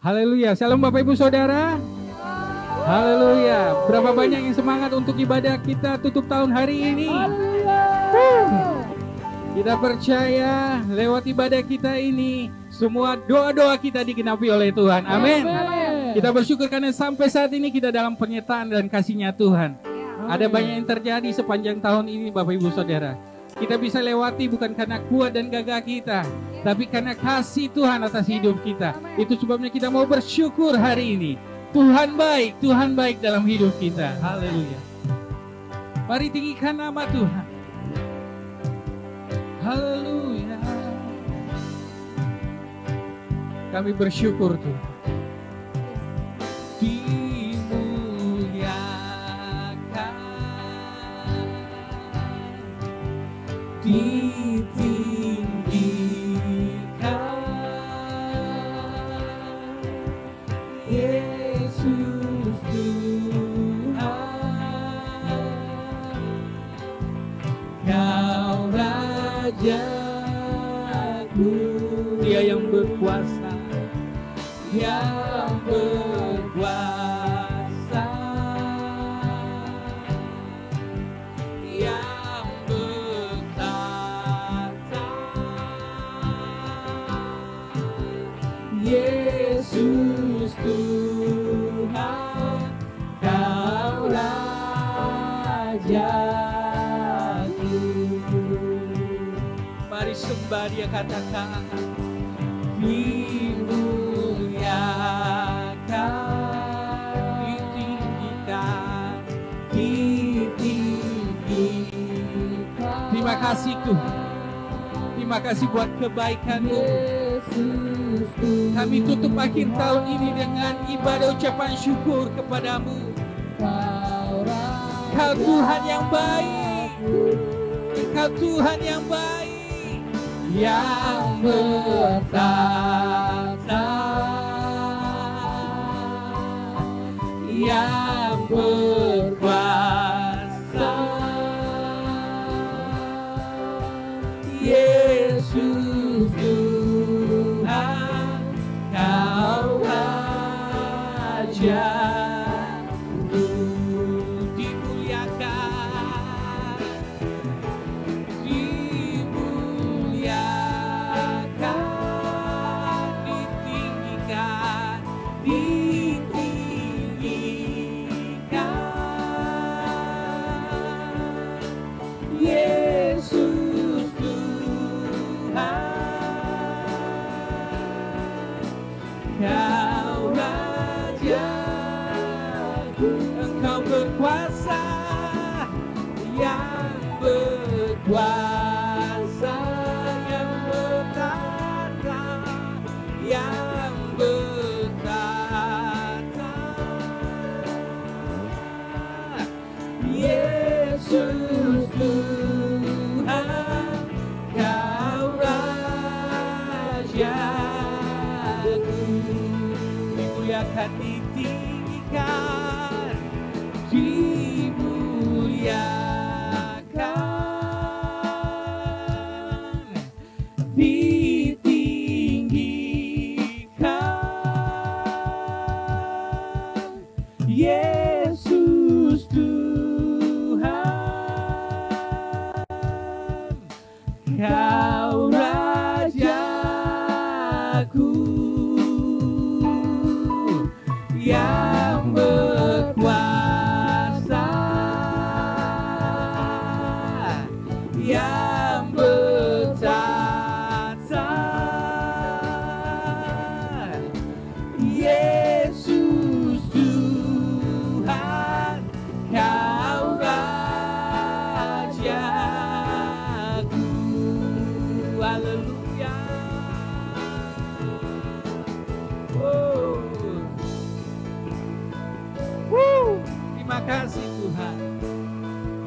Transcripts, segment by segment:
Haleluya. Salam Bapak Ibu Saudara. Haleluya. Berapa banyak yang semangat untuk ibadah kita tutup tahun hari ini? Kita percaya lewat ibadah kita ini semua doa-doa kita digenapi oleh Tuhan. Amin. Kita bersyukur karena sampai saat ini kita dalam penyertaan dan kasih-Nya Tuhan. Ada banyak yang terjadi sepanjang tahun ini Bapak Ibu Saudara. Kita bisa lewati bukan karena kuat dan gagah kita, tapi karena kasih Tuhan atas hidup kita. Itu sebabnya kita mau bersyukur hari ini. Tuhan baik dalam hidup kita. Haleluya. Mari tinggikan nama Tuhan. Haleluya. Kami bersyukur Tuhan. Dimuliakan, ditinggikan, Yesus Tuhan, Kau Rajaku, Dia yang berkuasa, yang berkuasa, yang bertata, Yesus Tuhan, Kau Rajaku. Mari sembah Dia, katakan dimuliakan, ditinggikan, ditinggikan. Terima kasih Tuhan. Terima kasih buat kebaikan-Mu. Kami tutup akhir tahun ini dengan ibadah ucapan syukur kepada-Mu. Kau Tuhan yang baik, Engkau Tuhan yang baik, yang bertata, yang berkuasa, Yesus Tuhan, Kau Rajaku. Dimuliakan, dimuliakan, ditinggikan, ditinggikan, Yesus Tuhan, Kau Rajaku. Engkau berkuasa, yang berkuasa, yang bertata, yang bertata, Yesus Tuhan, Kau Rajaku. Dimuliakan, ditinggikan, dimuliakan, ditinggikan, Yesus Tuhan, Kau Rajaku, yang berkuasa, yang bertata, Yesus Tuhan, Kau Rajaku. Haleluya. Terima kasih Tuhan.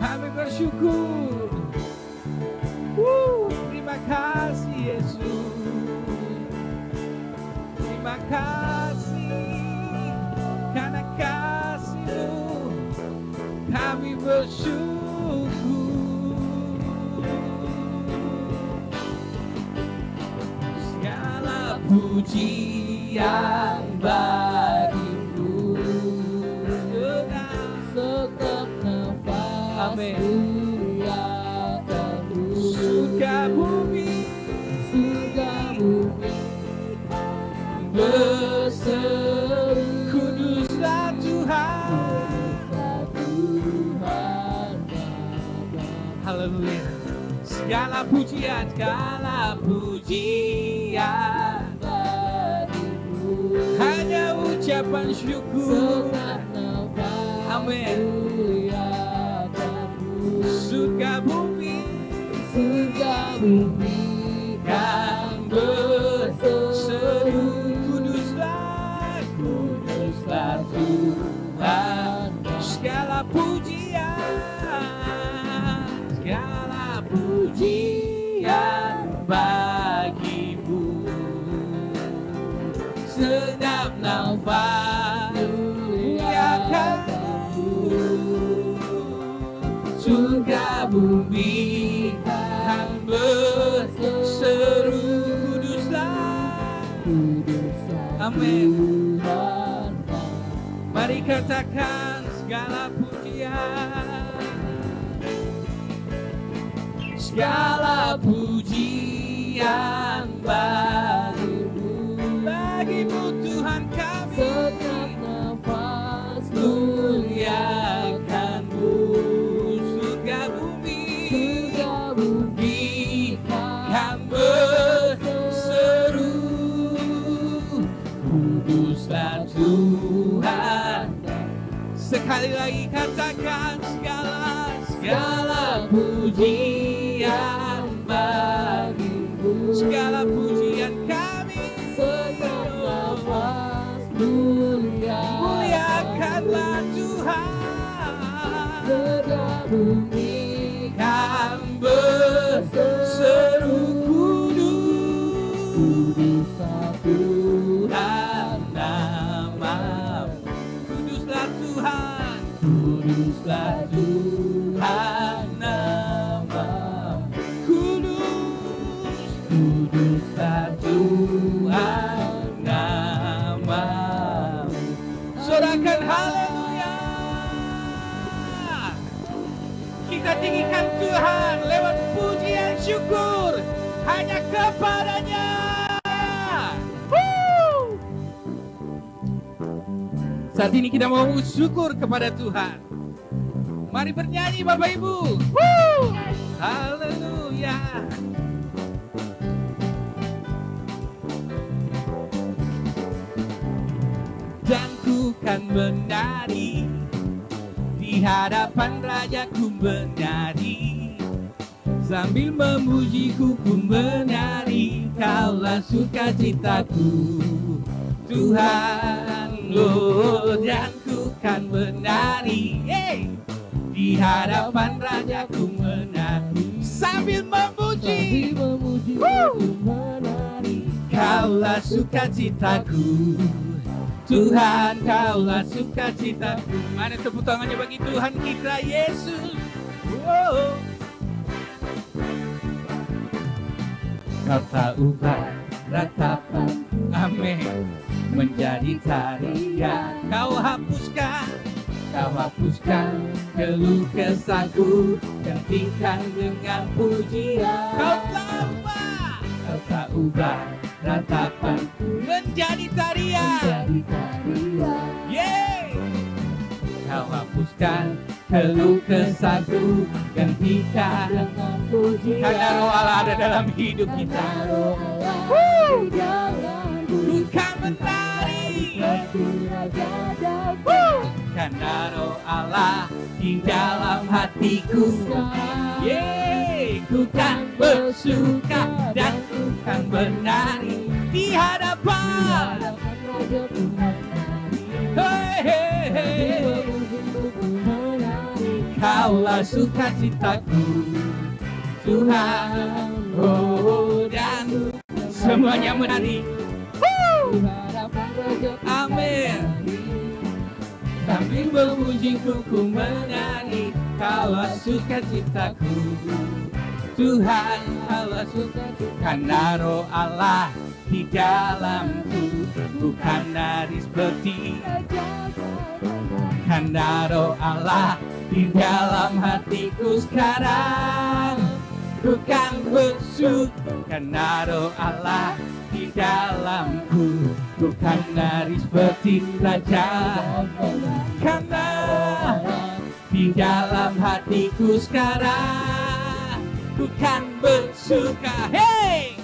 Kami bersyukur. Terima kasih Yesus. Terima kasih karena kasih-Mu kami bersyukur. Segala puji pujian bagimu. Setiap nafasku akanmu. Surga bumi berseru, kuduslah Tuhan. Haleluya. Segala pujian hanya ucapan syukur. Amin. Surga bumi kan berseru, kuduslah Tuhan. Segala pujian bagimu. Sedap nafas muliakanmu. Surga bumi kan berseru, kuduslah. Amin. Mari katakan segala pujian bagimu Tuhan kami. Setiap nafas muliakanmu. Surga bumi kan berseru, kuduslah Tuhan. Sekali lagi katakan segala pujian bagimu. Segala pujian kami. Setiap nafas muliakanlah Tuhan. Segala bumi kan berseru, kuduslah Tuhan namamu. Kuduslah Tuhan. Kuduslah Tuhan namamu. Kuduslah Tuhan namamu. Sorakan haleluya. Kita tinggikan Tuhan lewat pujian syukur hanya kepadanya. Saat ini kita mau syukur kepada Tuhan. Mari bernyanyi Bapak Ibu. Haleluya. Dan ku kan menari di hadapan Rajaku, menari sambil memujiku, ku menari. Kaulah sukacitaku Tuhan, oh, dan ku kan menari di hadapan Rajaku, menari sambil memuji, menari. Kaulah sukacitaku Tuhan, Kaulah sukacitaku. Mana tepuk tangannya bagi Tuhan kita Yesus. Wow. Kau tak ubah ratapan, amin, menjadi tarian. Kau hapuskan keluh kesahku, gantikan dengan pujian. Kau tak ubah ratapan menjadi tarian. Yeah. Kau hapuskan keluh kesahku, gantikan dengan pujian. Karena roh Allah ada dalam hidup kita. Bukan menari, karena roh Allah di dalam hatiku. Yeay, ku kan bersuka dan ku kan menari di hadapan. Hey, hey, hey. Kaulah sukacitaku Tuhan, oh, dan semuanya menari. Amin. Sambil memujiku ku menari. Kaulah sukacitaku Tuhan Allah karena roh Allah di dalamku, bukan dari seperti karena roh Allah di dalam hatiku sekarang, bukan bersyukur karena roh Allah di dalamku, bukan dari seperti raja, karena di dalam hatiku sekarang, bukan bersuka. Hey,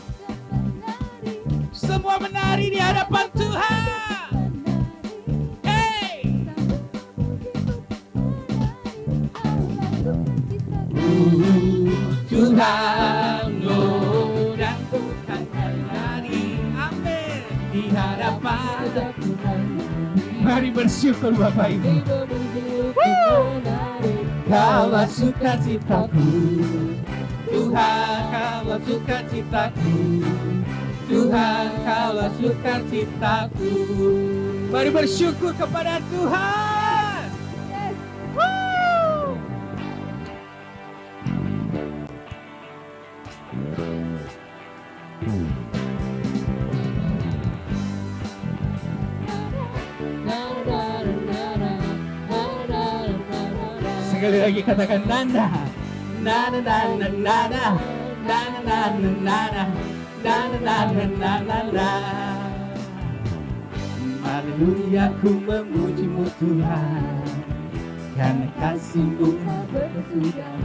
semua menari di hadapan Tuhan. Hey, Tuhan, oh, dan Tuhan menari, amin, di hadapan. Mari bersyukur Bapak Ibu. Kaulah sukacitaku, Tuhan, kaulah sukacitaku, Tuhan, kaulah sukacitaku. Mari bersyukur kepada Tuhan. Woo! Sekali lagi katakan nana, nana nana nana, nana nana nana, nana nana nana nana. Haleluya, ku memuji-Mu Tuhan, karena kasih-Mu.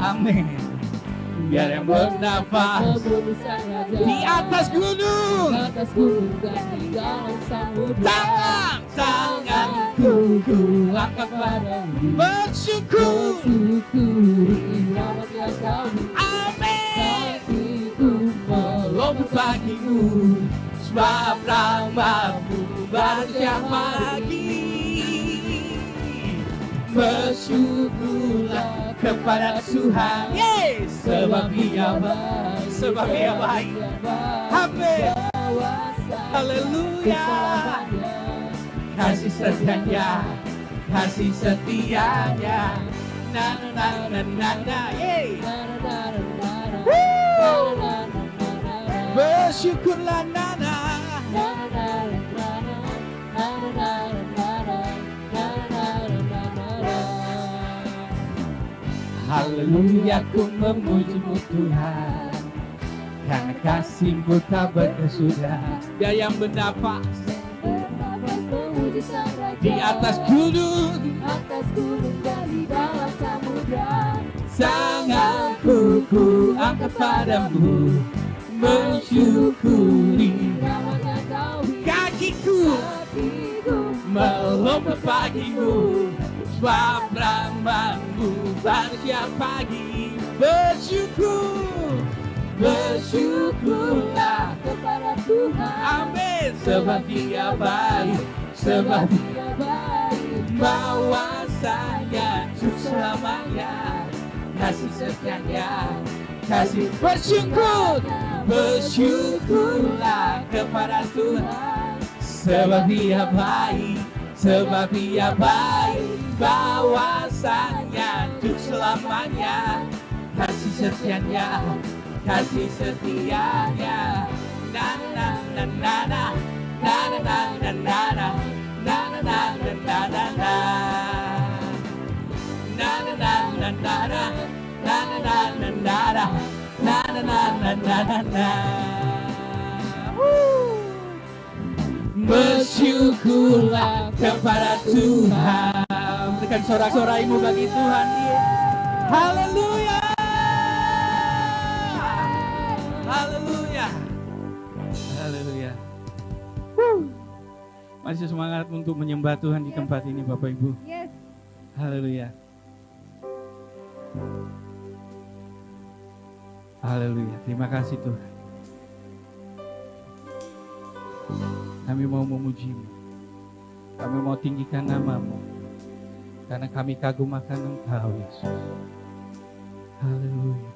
Amin. Biar yang bernafas di atas gunung, tanganku ku angkat padamu, bersyukur. Amin. Melompat bagimu, sebab rahmat-Mu baru setiap pagi. Bersyukurlah kepada Tuhan, yes, sebab Dia baik, sebab Dia baik. Amin. Haleluya. Kasih setianya, kasih setianya. Na na na na na na, yeah. Bersyukurlah nana. Haleluya, ku memuji-Mu Tuhan, karena kasih-Mu tak berkesudahan. Dia yang bernapas di atas gunung, dan di dalam samudra. Tanganku ku angkat padamu, mensyukuri. Kakiku melompat bagimu, sebab rahmat-Mu baru setiap pagi. Bersyukur, bersyukurlah kepada Tuhan. Amin. Sebab Dia baik, sebab Dia baik, bahwasanya untuk selamanya. Kasih setianya, kasih. Bersyukur, bersyukurlah kepada Tuhan. Sebab Dia baik, sebab Dia baik, bahwasanya untuk selamanya. Kasih setianya, kasih setianya. Na na na na na, na na na na na na, na na na na na na na, na na na na na na, na na na na na na, na na na na na na. Bersyukurlah kepada Tuhan. Berikan sorak-soraimu bagi Tuhan. Haleluya. Haleluya. Haleluya. Masih semangat untuk menyembah Tuhan di tempat ini Bapak Ibu. Yes. Haleluya. Haleluya. Terima kasih Tuhan. Kami mau memuji-Mu, kami mau tinggikan nama-Mu, karena kami kagum akan Engkau Yesus. Haleluya.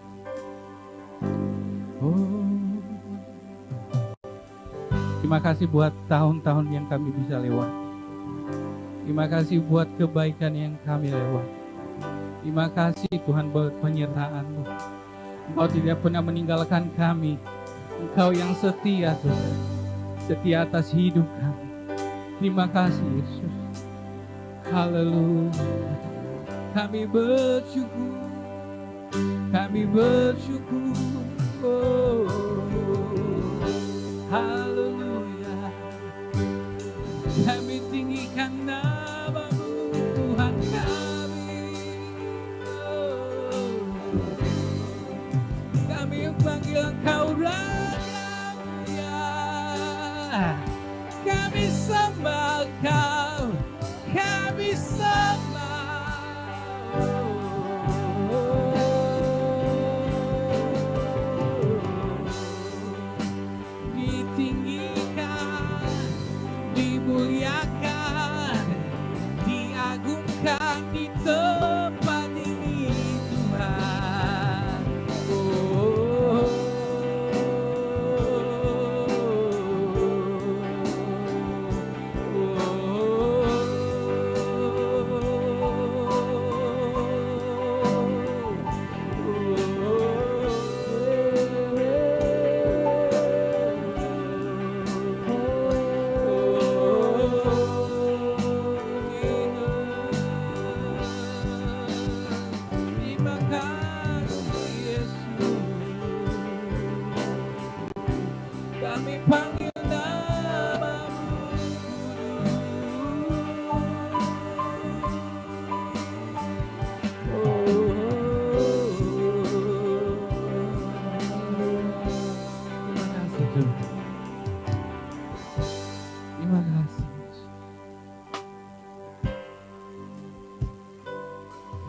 Oh, terima kasih buat tahun-tahun yang kami bisa lewat. Terima kasih buat kebaikan yang kami lewat. Terima kasih Tuhan buat penyertaan-Mu. Engkau tidak pernah meninggalkan kami. Engkau yang setia Tuhan, setia atas hidup kami. Terima kasih Yesus. Haleluya. Kami bersyukur, kami bersyukur. Oh, haleluya. Kami tinggikan nama-Mu Tuhan kami. Oh, kami panggil Engkau Raja Mulia. Kami sembah Kau, kami sembah. Ditinggikan, dimuliakan, diagungkan di tempat ini Tuhan. Terima kasih Yesus. Kami panggil nama-Mu. Terima kasih Tuhan. Terima kasih Yesus.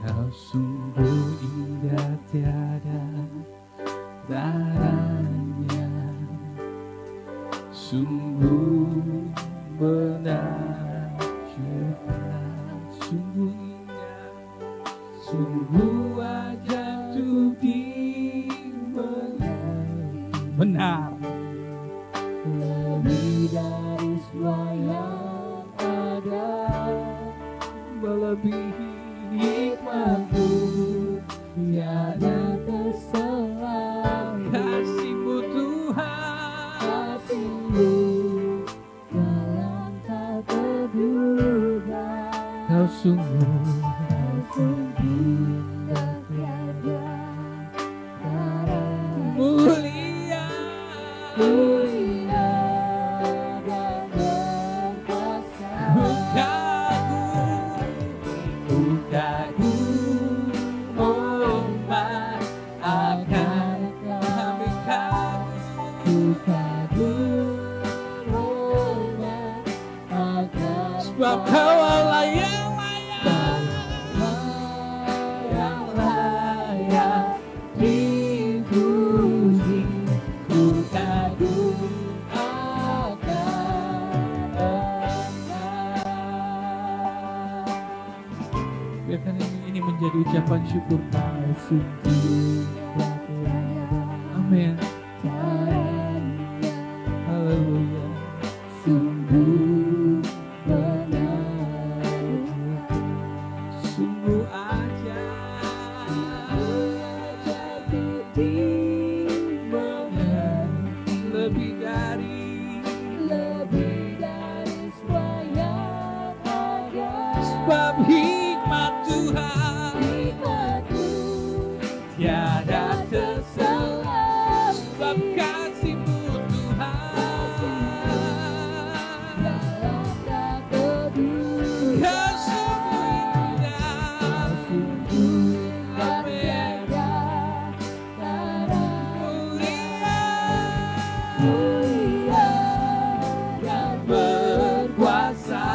Kau sungguh indah tiada tandanya, sungguh benar juga, sungguh indah, sungguh ajaib untuk dimengerti. Benar. Lebih dari semua yang ada, Melebihi hikmat-Mu tiada terselami. kasih-Mu Tuhan. Kasih-Mu dalam tak terduga. Kau sungguh Indah tiada tara, mulia. mulia dan berkuasa. Kagum, hormat akan kami kagum. Ku kagum, hormat akan Sebab Kau Allah yang layak dipuji. Ku kagum biarkan ini menjadi ucapan syukur kami. Amin. Haleluya. sungguh benar, Sungguh aja lebih dari semua yang ada. sebab hikmat Tuhan Hikmat-Mu tiada terselami. terselami. Sebab kasih-Mu Tuhan dalam tak terduga. Kau sungguh indah. Amin. Mulia berkuasa.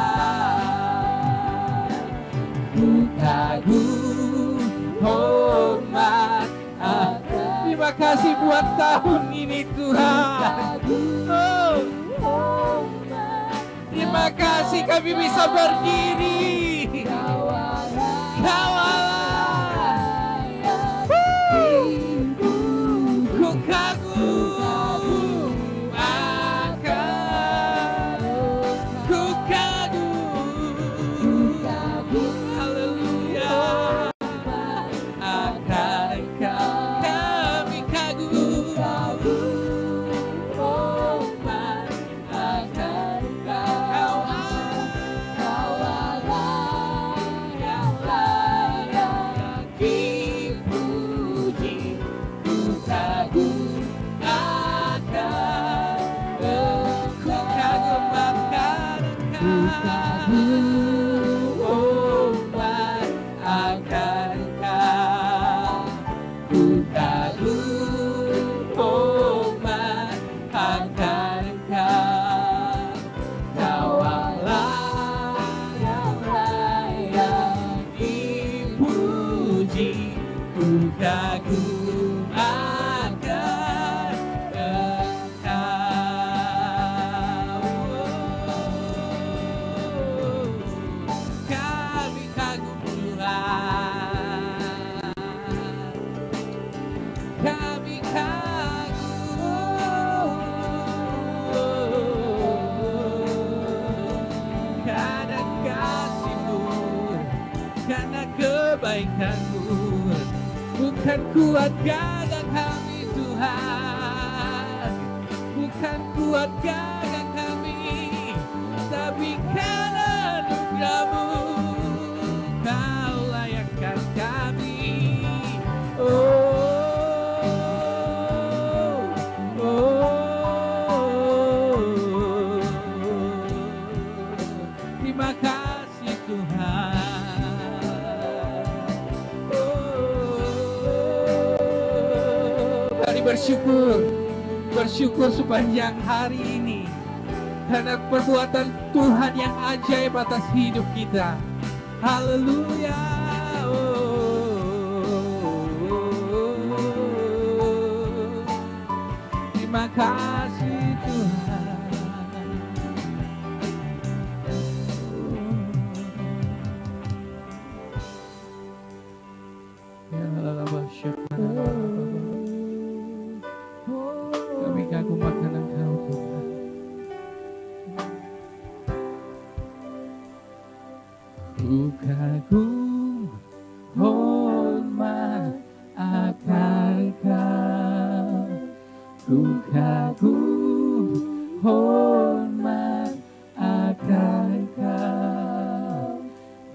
Ku kagum, hormat akan. Terima kasih buat tahun ini Tuhan. Oh, terima kasih kami bisa berdiri. Kau Allah. Ku kagum akan. Ku kagum. Haleluya. Akan Engkau kami umat akan Kau. Ku kagum umat akan Kau. Kau Allah yang layak dipuji. Ku kagum akan Kami kagum Tuhan, kami kagum karena kasih-Mu, karena kebaikan-Mu. Bukan kuat gagah kami Tuhan, bukan kuat gagah kami, tapi karena anugerah-Mu. Kau layakkan kami. Terima kasih Tuhan. Mari bersyukur sepanjang hari ini karena perbuatan Tuhan yang ajaib atas hidup kita. Haleluya. Terima kasih Tuhan. Kami kagum akan Engkau Tuhan. Ku kagum hormat akan Kau. Ku kagum hormat akan Kau.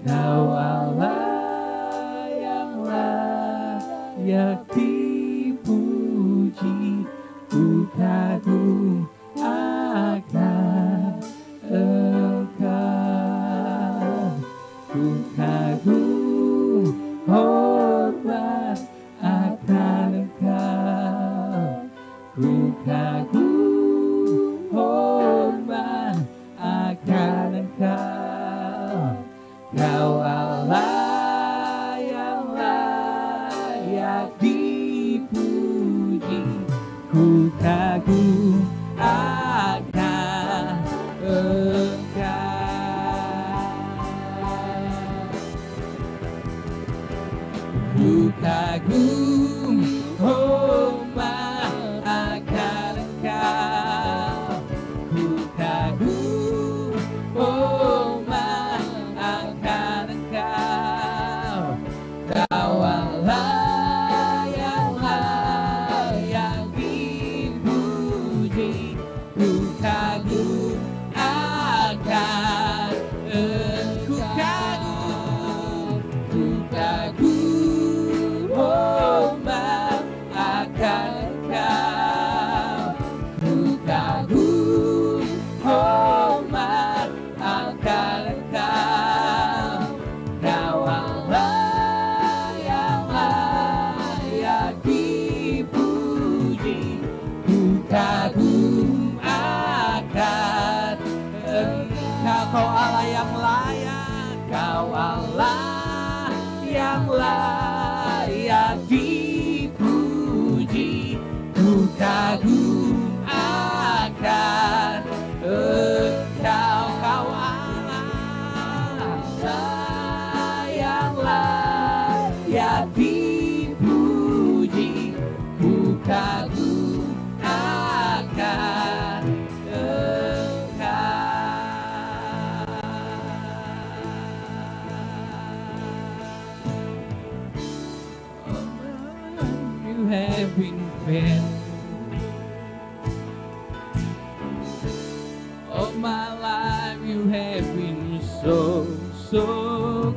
Kau Allah yang layak dipuji. Ku kagum akan Engkau. Ku kagum hormat akan Engkau. Ku kagum hormat akan Engkau. Kau Allah yang layak dipuji. Ku kagum akan Engkau. Ku kagum hormat akan Engkau. Ku kagum hormat akan Engkau. Kau Allah yang layak dipuji. Ku kagum akan Ku kagum hormat akan Engkau. Ku kagum hormat akan Engkau. Kau Allah yang layak dipuji. Ku kagum akan Engkau. Kau Allah yang layak. Kau Allah yang layak dipuji. Ku kagum akan Engkau. Kau Allah yang layak dipuji. Ku kagum akan You have been fair. All my life you have been so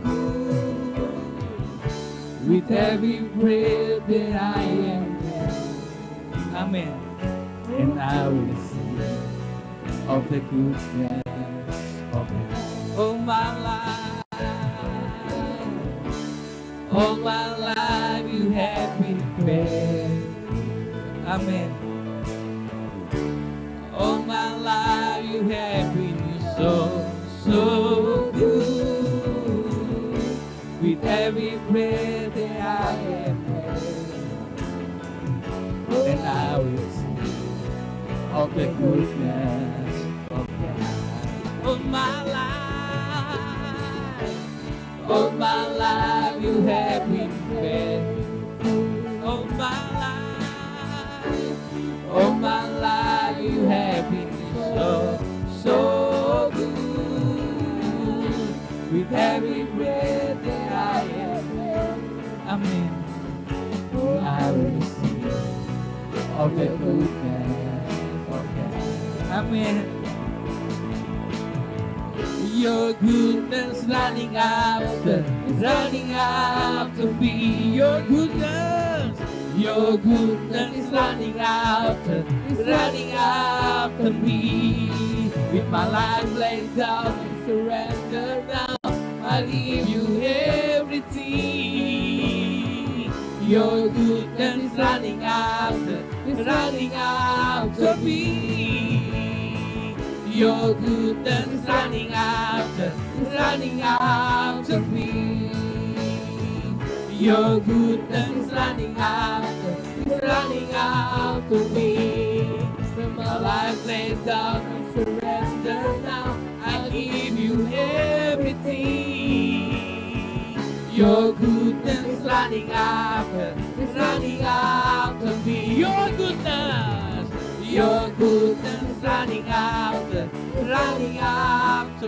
good. With every breath that I am there. Amen. And I will sing of the goodness of God. all my life. All my life you have been faithful. Amen. All my life you have been so good. With every breath that I have had, and I will sing of the goodness of God. All my life you have been faithful. All my life you have been so good. With every breath that I have had, amen, I will sing of the goodness of God. Amen. Your goodness running after me. Your goodness running after me. With my life laid down and surrender now, I give you everything. Your goodness running after me. Your goodness running after me. Your goodness running after me. When my life laid down and surrender now, I give you everything. Your goodness running after me. Your goodness running after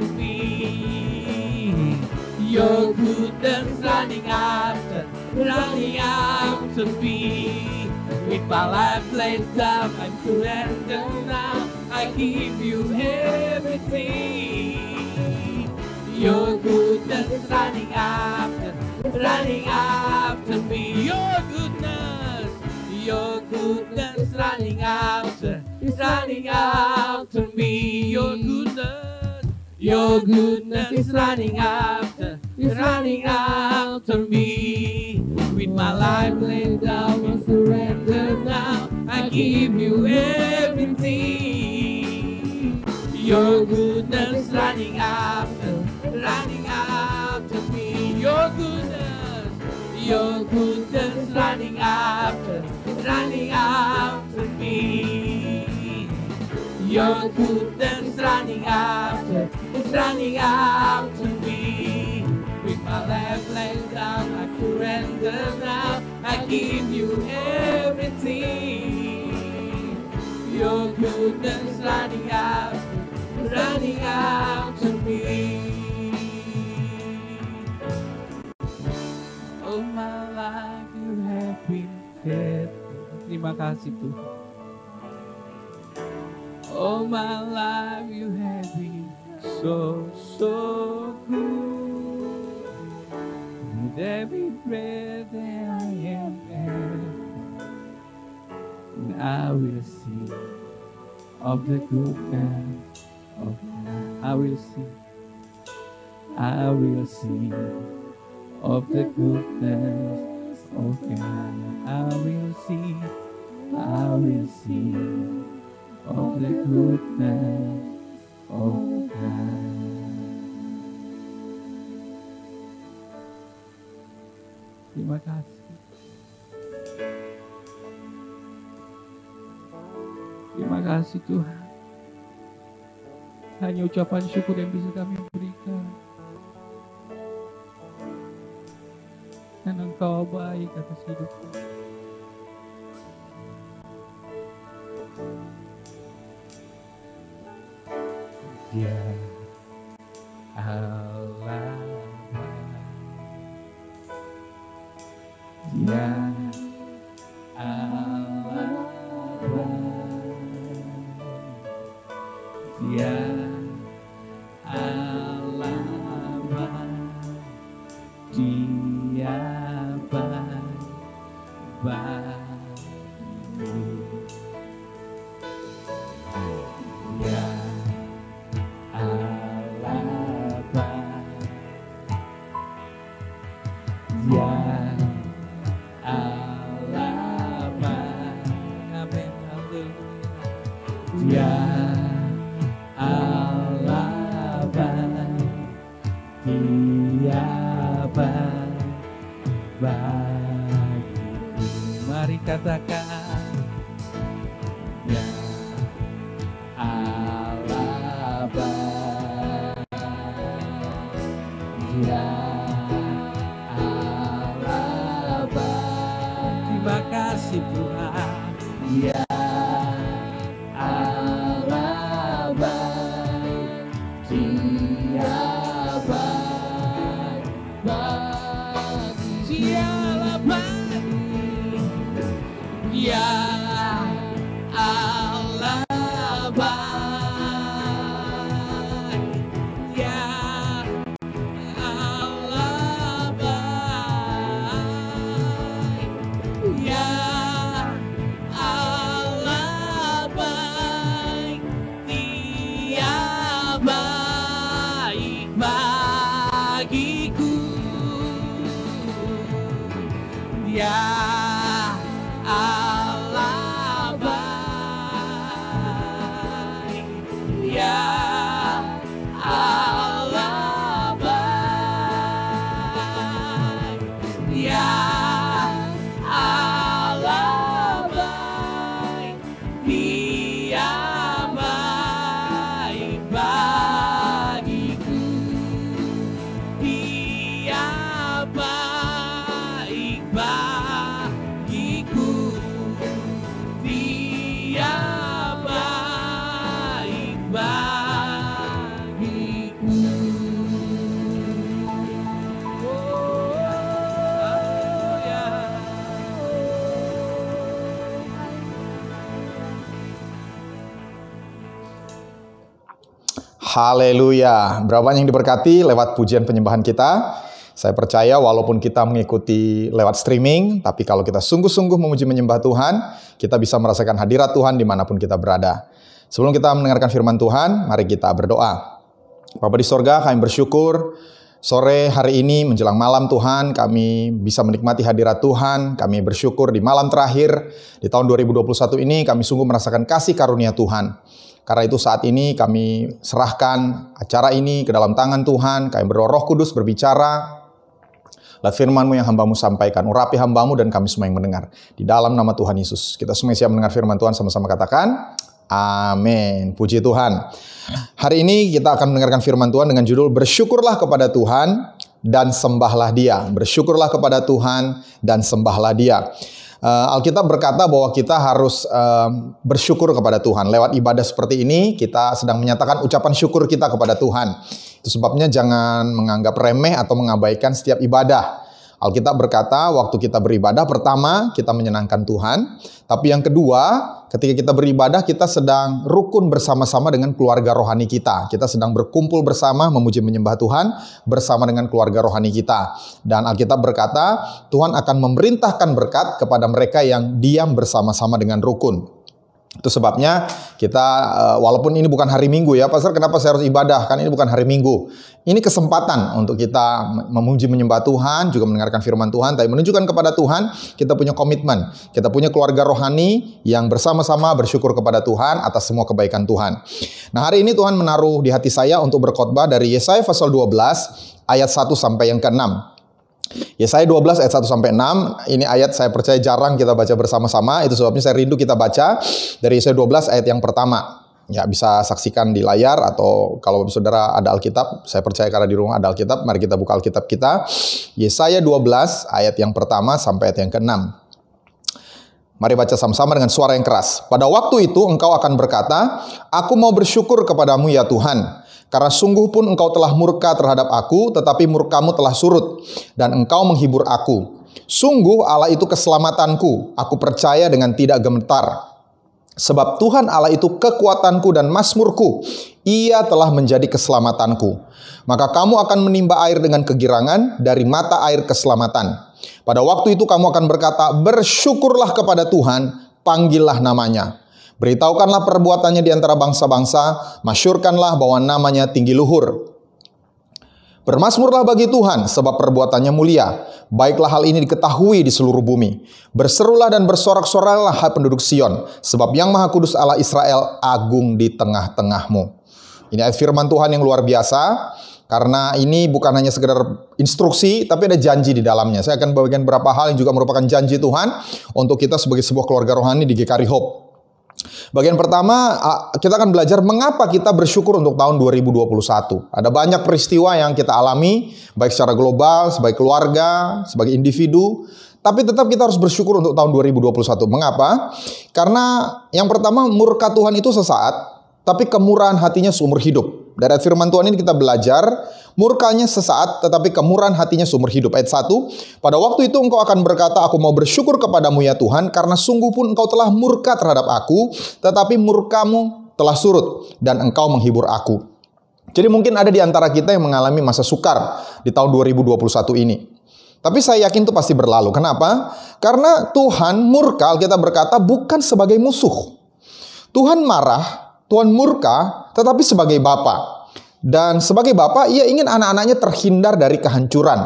me. Your goodness running after me. With my life laid down and surrender now, I give you everything. Your goodness running after me. Your goodness running after me. Your goodness is running after me. With my life laid down and surrender now, I give you everything. Your goodness running after me. Your goodness running after me. Your goodness running after me. With my life laid down, I surrender now. I give you everything. Your goodness running after me. All my life you have been faithful. Terima kasih Tuhan. All my life you have been so good. With every breath that I am had, and I will sing of the goodness of God. I will sing of the goodness of God. I will sing of the goodness of God. Terima kasih. Terima kasih Tuhan. Hanya ucapan syukur yang bisa kami berikan. Dan Engkau baik atas hidup kami. Ya Allah, ya Allah, ya Allah, Dia baik. Ya Allah baik. Dia Allah baik, Dia baik. Mari katakan, Ya Allah baik, Dia Allah baik. Terima kasih Tuhan, Ya Allah baik, Dia baik, Dia Allah baik, Ya Allah baik, Ya Allah baik, Ya Allah baik, Dia baik bagiku. Dia Allah baik, Dia Allah baik, Dia Allah baik, Dia baik bagiku. Dia baik bagiku. Dia baik bagiku. Oh, ya. Haleluya. Berapa yang diberkati lewat pujian penyembahan kita? Saya percaya walaupun kita mengikuti lewat streaming, tapi kalau kita sungguh-sungguh memuji menyembah Tuhan, kita bisa merasakan hadirat Tuhan dimanapun kita berada. Sebelum kita mendengarkan firman Tuhan, mari kita berdoa. Bapa di sorga, kami bersyukur sore hari ini menjelang malam Tuhan, kami bisa menikmati hadirat Tuhan. Kami bersyukur di malam terakhir di tahun 2021 ini, kami sungguh merasakan kasih karunia Tuhan. Karena itu saat ini kami serahkan acara ini ke dalam tangan Tuhan. Kami berdoa Roh Kudus berbicara. Lewat firman-Mu yang hamba-Mu sampaikan. Urapi hamba-Mu dan kami semua yang mendengar. Di dalam nama Tuhan Yesus. Kita semua siap mendengar firman Tuhan, sama-sama katakan. Amin. Puji Tuhan. Hari ini kita akan mendengarkan firman Tuhan dengan judul Bersyukurlah kepada Tuhan dan sembahlah Dia. Bersyukurlah kepada Tuhan dan sembahlah Dia. Alkitab berkata bahwa kita harus bersyukur kepada Tuhan. Lewat ibadah seperti ini, kita sedang menyatakan ucapan syukur kita kepada Tuhan. Itu sebabnya jangan menganggap remeh atau mengabaikan setiap ibadah. Alkitab berkata, waktu kita beribadah, pertama, kita menyenangkan Tuhan. Tapi yang kedua, ketika kita beribadah, kita sedang rukun bersama-sama dengan keluarga rohani kita. Kita sedang berkumpul bersama, memuji menyembah Tuhan, bersama dengan keluarga rohani kita. Dan Alkitab berkata, Tuhan akan memerintahkan berkat kepada mereka yang diam bersama-sama dengan rukun. Itu sebabnya kita, walaupun ini bukan hari Minggu ya, Pastor, kenapa saya harus ibadah? Kan ini bukan hari Minggu. Ini kesempatan untuk kita memuji menyembah Tuhan, juga mendengarkan firman Tuhan, tapi menunjukkan kepada Tuhan, kita punya komitmen. Kita punya keluarga rohani yang bersama-sama bersyukur kepada Tuhan atas semua kebaikan Tuhan. Nah, hari ini Tuhan menaruh di hati saya untuk berkhotbah dari Yesaya pasal 12, ayat 1 sampai yang ke-6. Yesaya 12 ayat 1 sampai 6. Ini ayat saya percaya jarang kita baca bersama-sama. Itu sebabnya saya rindu kita baca dari Yesaya 12 ayat yang pertama. Ya, bisa saksikan di layar atau kalau saudara ada Alkitab, saya percaya karena di rumah ada Alkitab, mari kita buka Alkitab kita. Yesaya 12 ayat yang pertama sampai ayat yang ke-6. Mari baca sama-sama dengan suara yang keras. Pada waktu itu engkau akan berkata, aku mau bersyukur kepadamu ya Tuhan. Karena sungguh pun engkau telah murka terhadap aku, tetapi murkamu telah surut, dan engkau menghibur aku. Sungguh Allah itu keselamatanku, aku percaya dengan tidak gemetar. Sebab Tuhan Allah itu kekuatanku dan mazmurku, Ia telah menjadi keselamatanku. Maka kamu akan menimba air dengan kegirangan dari mata air keselamatan. Pada waktu itu kamu akan berkata, bersyukurlah kepada Tuhan, panggillah namanya. Beritahukanlah perbuatannya di antara bangsa-bangsa, masyurkanlah bahwa namanya tinggi luhur. Bermasmurlah bagi Tuhan, sebab perbuatannya mulia. Baiklah hal ini diketahui di seluruh bumi. Berserulah dan bersorak-soraklah hai penduduk Sion, sebab Yang Maha Kudus Allah Israel agung di tengah-tengahmu. Ini ayat firman Tuhan yang luar biasa, karena ini bukan hanya sekedar instruksi, tapi ada janji di dalamnya. Saya akan bagikan beberapa hal yang juga merupakan janji Tuhan untuk kita sebagai sebuah keluarga rohani di GKRI Hope. Bagian pertama, kita akan belajar mengapa kita bersyukur untuk tahun 2021. Ada banyak peristiwa yang kita alami, baik secara global, sebagai keluarga, sebagai individu. Tapi tetap kita harus bersyukur untuk tahun 2021. Mengapa? Karena yang pertama, murka Tuhan itu sesaat, tapi kemurahan hatinya seumur hidup. Dari ayat firman Tuhan ini kita belajar, murkanya sesaat, tetapi kemurahan hatinya seumur hidup. Ayat 1, pada waktu itu engkau akan berkata, aku mau bersyukur kepadamu ya Tuhan, karena sungguh pun engkau telah murka terhadap aku, tetapi murkamu telah surut, dan engkau menghibur aku. Jadi mungkin ada di antara kita yang mengalami masa sukar di tahun 2021 ini. Tapi saya yakin itu pasti berlalu. Kenapa? Karena Tuhan murka, kita berkata, bukan sebagai musuh. Tuhan marah, Tuhan murka, tetapi sebagai Bapa. Dan sebagai Bapa, ia ingin anak-anaknya terhindar dari kehancuran.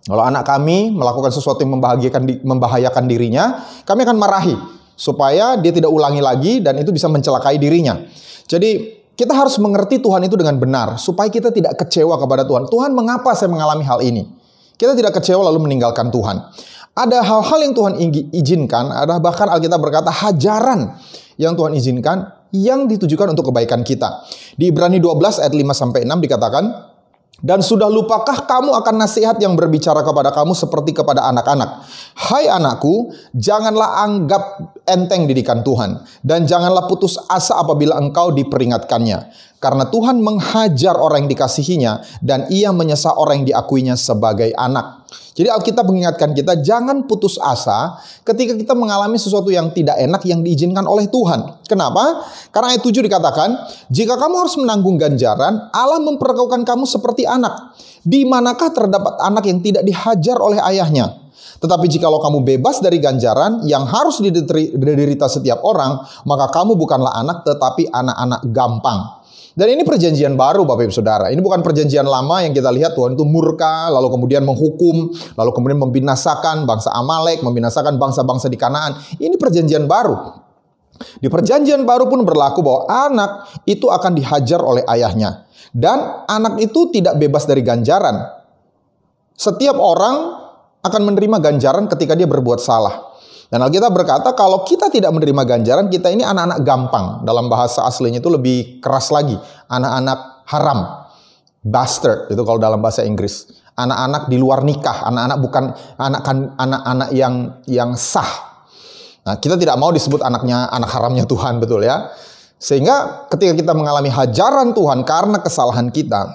Kalau anak kami melakukan sesuatu yang membahayakan dirinya, kami akan marahi. Supaya dia tidak ulangi lagi dan itu bisa mencelakai dirinya. Jadi kita harus mengerti Tuhan itu dengan benar. Supaya kita tidak kecewa kepada Tuhan. Tuhan, mengapa saya mengalami hal ini? Kita tidak kecewa lalu meninggalkan Tuhan. Ada hal-hal yang Tuhan izinkan, ada bahkan Alkitab berkata hajaran yang Tuhan izinkan, yang ditujukan untuk kebaikan kita. Di Ibrani 12 ayat 5-6 dikatakan, dan sudah lupakah kamu akan nasihat yang berbicara kepada kamu seperti kepada anak-anak? Hai anakku, janganlah anggap enteng didikan Tuhan, dan janganlah putus asa apabila engkau diperingatkannya. Karena Tuhan menghajar orang yang dikasihinya, dan ia menyesal orang yang diakuinya sebagai anak. Jadi Alkitab mengingatkan kita, jangan putus asa ketika kita mengalami sesuatu yang tidak enak yang diizinkan oleh Tuhan. Kenapa? Karena ayat 7 dikatakan, jika kamu harus menanggung ganjaran, Allah memperlakukan kamu seperti anak. Di manakah terdapat anak yang tidak dihajar oleh ayahnya? Tetapi jikalau kamu bebas dari ganjaran yang harus diderita setiap orang, maka kamu bukanlah anak, tetapi anak-anak gampang. Dan ini perjanjian baru Bapak Ibu Saudara. Ini bukan perjanjian lama yang kita lihat Tuhan itu murka, lalu kemudian menghukum, lalu kemudian membinasakan bangsa Amalek, membinasakan bangsa-bangsa di Kanaan. Ini perjanjian baru. Di perjanjian baru pun berlaku bahwa anak itu akan dihajar oleh ayahnya. Dan anak itu tidak bebas dari ganjaran. Setiap orang akan menerima ganjaran ketika dia berbuat salah. Dan Alkitab berkata kalau kita tidak menerima ganjaran, kita ini anak-anak gampang. Dalam bahasa aslinya itu lebih keras lagi. Anak-anak haram. Bastard, itu kalau dalam bahasa Inggris. Anak-anak di luar nikah. Anak-anak bukan anak-anak yang sah. Nah, kita tidak mau disebut anaknya, anak haramnya Tuhan, betul ya. Sehingga ketika kita mengalami hajaran Tuhan karena kesalahan kita,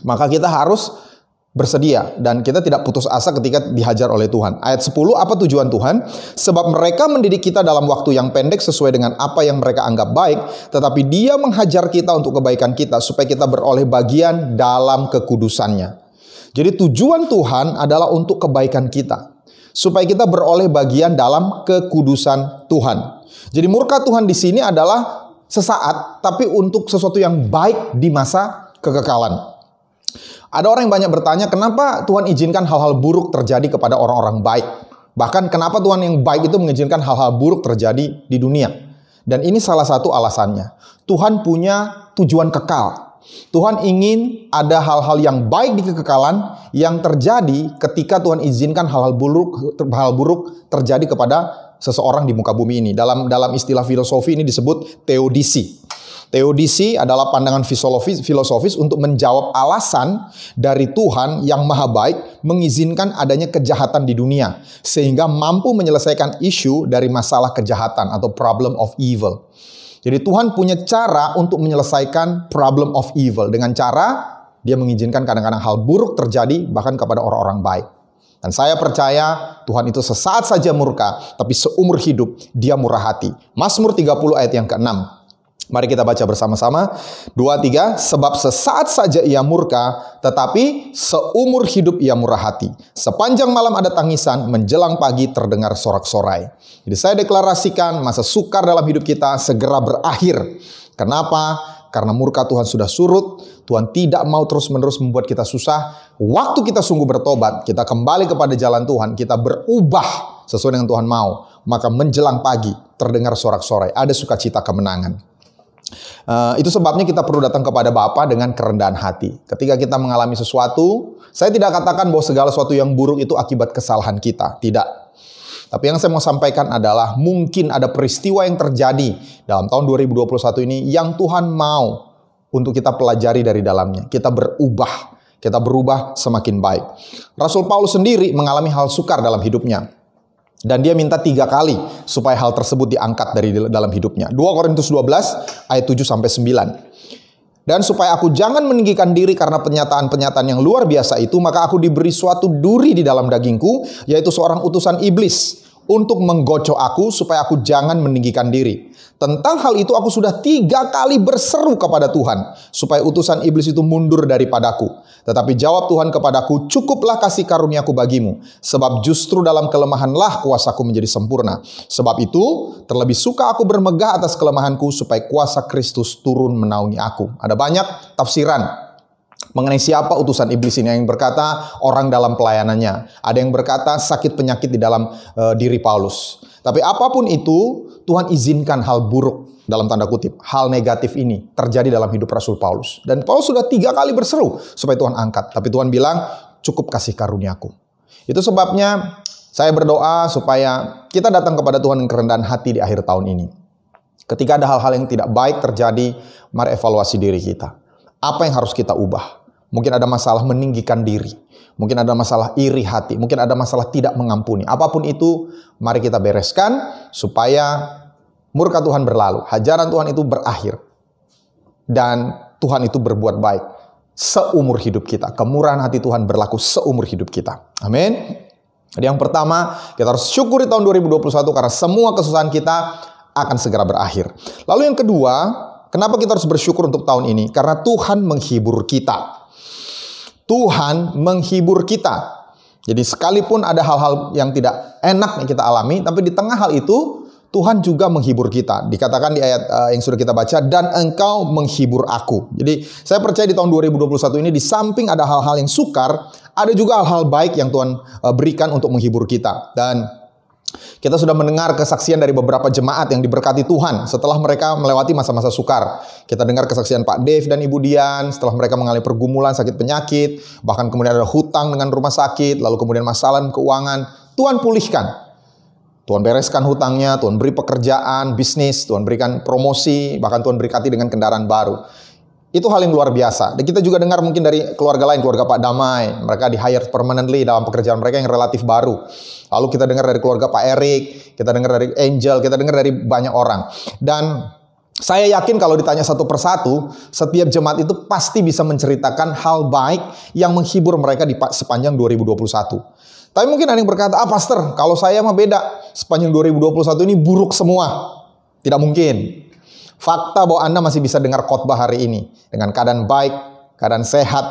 maka kita harus bersedia dan kita tidak putus asa ketika dihajar oleh Tuhan. Ayat 10, apa tujuan Tuhan? Sebab mereka mendidik kita dalam waktu yang pendek sesuai dengan apa yang mereka anggap baik, tetapi Dia menghajar kita untuk kebaikan kita supaya kita beroleh bagian dalam kekudusannya. Jadi tujuan Tuhan adalah untuk kebaikan kita, supaya kita beroleh bagian dalam kekudusan Tuhan. Jadi murka Tuhan di sini adalah sesaat, tapi untuk sesuatu yang baik di masa kekekalan. Ada orang yang banyak bertanya, kenapa Tuhan izinkan hal-hal buruk terjadi kepada orang-orang baik? Bahkan kenapa Tuhan yang baik itu mengizinkan hal-hal buruk terjadi di dunia? Dan ini salah satu alasannya. Tuhan punya tujuan kekal. Tuhan ingin ada hal-hal yang baik di kekekalan yang terjadi ketika Tuhan izinkan hal-hal buruk terjadi kepada seseorang di muka bumi ini. Dalam istilah filosofi ini disebut teodisi. Teodisi adalah pandangan filosofis untuk menjawab alasan dari Tuhan yang maha baik mengizinkan adanya kejahatan di dunia sehingga mampu menyelesaikan isu dari masalah kejahatan atau problem of evil. Jadi Tuhan punya cara untuk menyelesaikan problem of evil dengan cara Dia mengizinkan kadang-kadang hal buruk terjadi bahkan kepada orang-orang baik. Dan saya percaya Tuhan itu sesaat saja murka, tapi seumur hidup Dia murah hati. Mazmur 30 ayat yang ke-6. Mari kita baca bersama-sama. 2, 3. Sebab sesaat saja Ia murka, tetapi seumur hidup Ia murah hati. Sepanjang malam ada tangisan, menjelang pagi terdengar sorak-sorai. Jadi saya deklarasikan masa sukar dalam hidup kita segera berakhir. Kenapa? karena murka Tuhan sudah surut. Tuhan tidak mau terus-menerus membuat kita susah. Waktu kita sungguh bertobat, kita kembali kepada jalan Tuhan, kita berubah sesuai dengan Tuhan mau, maka menjelang pagi terdengar sorak-sorai, ada sukacita kemenangan. Itu sebabnya kita perlu datang kepada Bapa dengan kerendahan hati. Ketika kita mengalami sesuatu, saya tidak katakan bahwa segala sesuatu yang buruk itu akibat kesalahan kita, tidak. Tapi yang saya mau sampaikan adalah mungkin ada peristiwa yang terjadi dalam tahun 2021 ini yang Tuhan mau untuk kita pelajari dari dalamnya. Kita berubah semakin baik. Rasul Paulus sendiri mengalami hal sukar dalam hidupnya. Dan dia minta 3 kali supaya hal tersebut diangkat dari dalam hidupnya. 2 Korintus 12 ayat 7-9. Dan supaya aku jangan meninggikan diri karena penyataan-penyataan yang luar biasa itu, maka aku diberi suatu duri di dalam dagingku, yaitu seorang utusan iblis, untuk menggocok aku supaya aku jangan meninggikan diri. Tentang hal itu aku sudah 3 kali berseru kepada Tuhan, supaya utusan iblis itu mundur daripadaku. Tetapi jawab Tuhan kepadaku, cukuplah kasih karuniaku bagimu, sebab justru dalam kelemahanlah kuasaku menjadi sempurna. Sebab itu, terlebih suka aku bermegah atas kelemahanku, supaya kuasa Kristus turun menaungi aku. Ada banyak tafsiran mengenai siapa utusan iblis ini. Yang berkata orang dalam pelayanannya, ada yang berkata sakit penyakit di dalam diri Paulus. Tapi apapun itu, Tuhan izinkan hal buruk, dalam tanda kutip, hal negatif ini terjadi dalam hidup Rasul Paulus. Dan Paulus sudah 3 kali berseru supaya Tuhan angkat. Tapi Tuhan bilang, cukup kasih karuniaku. Itu sebabnya saya berdoa supaya kita datang kepada Tuhan dengan kerendahan hati di akhir tahun ini. Ketika ada hal-hal yang tidak baik terjadi, mari evaluasi diri kita. Apa yang harus kita ubah? Mungkin ada masalah meninggikan diri. Mungkin ada masalah iri hati. Mungkin ada masalah tidak mengampuni. Apapun itu, mari kita bereskan supaya murka Tuhan berlalu. Hajaran Tuhan itu berakhir. Dan Tuhan itu berbuat baik seumur hidup kita. Kemurahan hati Tuhan berlaku seumur hidup kita. Amin. Jadi yang pertama, kita harus syukuri tahun 2021 karena semua kesusahan kita akan segera berakhir. Lalu yang kedua, kenapa kita harus bersyukur untuk tahun ini? Karena Tuhan menghibur kita. Tuhan menghibur kita. Jadi sekalipun ada hal-hal yang tidak enak yang kita alami, tapi di tengah hal itu, Tuhan juga menghibur kita. Dikatakan di ayat yang sudah kita baca, dan engkau menghibur aku. Jadi saya percaya di tahun 2021 ini, di samping ada hal-hal yang sukar, ada juga hal-hal baik yang Tuhan berikan untuk menghibur kita. Dan kita sudah mendengar kesaksian dari beberapa jemaat yang diberkati Tuhan setelah mereka melewati masa-masa sukar. Kita dengar kesaksian Pak Dave dan Ibu Dian setelah mereka mengalami pergumulan, sakit penyakit, bahkan kemudian ada hutang dengan rumah sakit, lalu kemudian masalah keuangan. Tuhan pulihkan. Tuhan bereskan hutangnya, Tuhan beri pekerjaan, bisnis, Tuhan berikan promosi, bahkan Tuhan berkati dengan kendaraan baru. Itu hal yang luar biasa. Dan kita juga dengar mungkin dari keluarga lain, keluarga Pak Damai. Mereka di-hire permanently dalam pekerjaan mereka yang relatif baru. Lalu kita dengar dari keluarga Pak Erik, kita dengar dari Angel, kita dengar dari banyak orang. Dan saya yakin kalau ditanya satu persatu, setiap jemaat itu pasti bisa menceritakan hal baik yang menghibur mereka di sepanjang 2021. Tapi mungkin ada yang berkata, Pastor, kalau saya mah beda. Sepanjang 2021 ini buruk semua. Tidak mungkin. Fakta bahwa Anda masih bisa dengar khotbah hari ini dengan keadaan baik, keadaan sehat.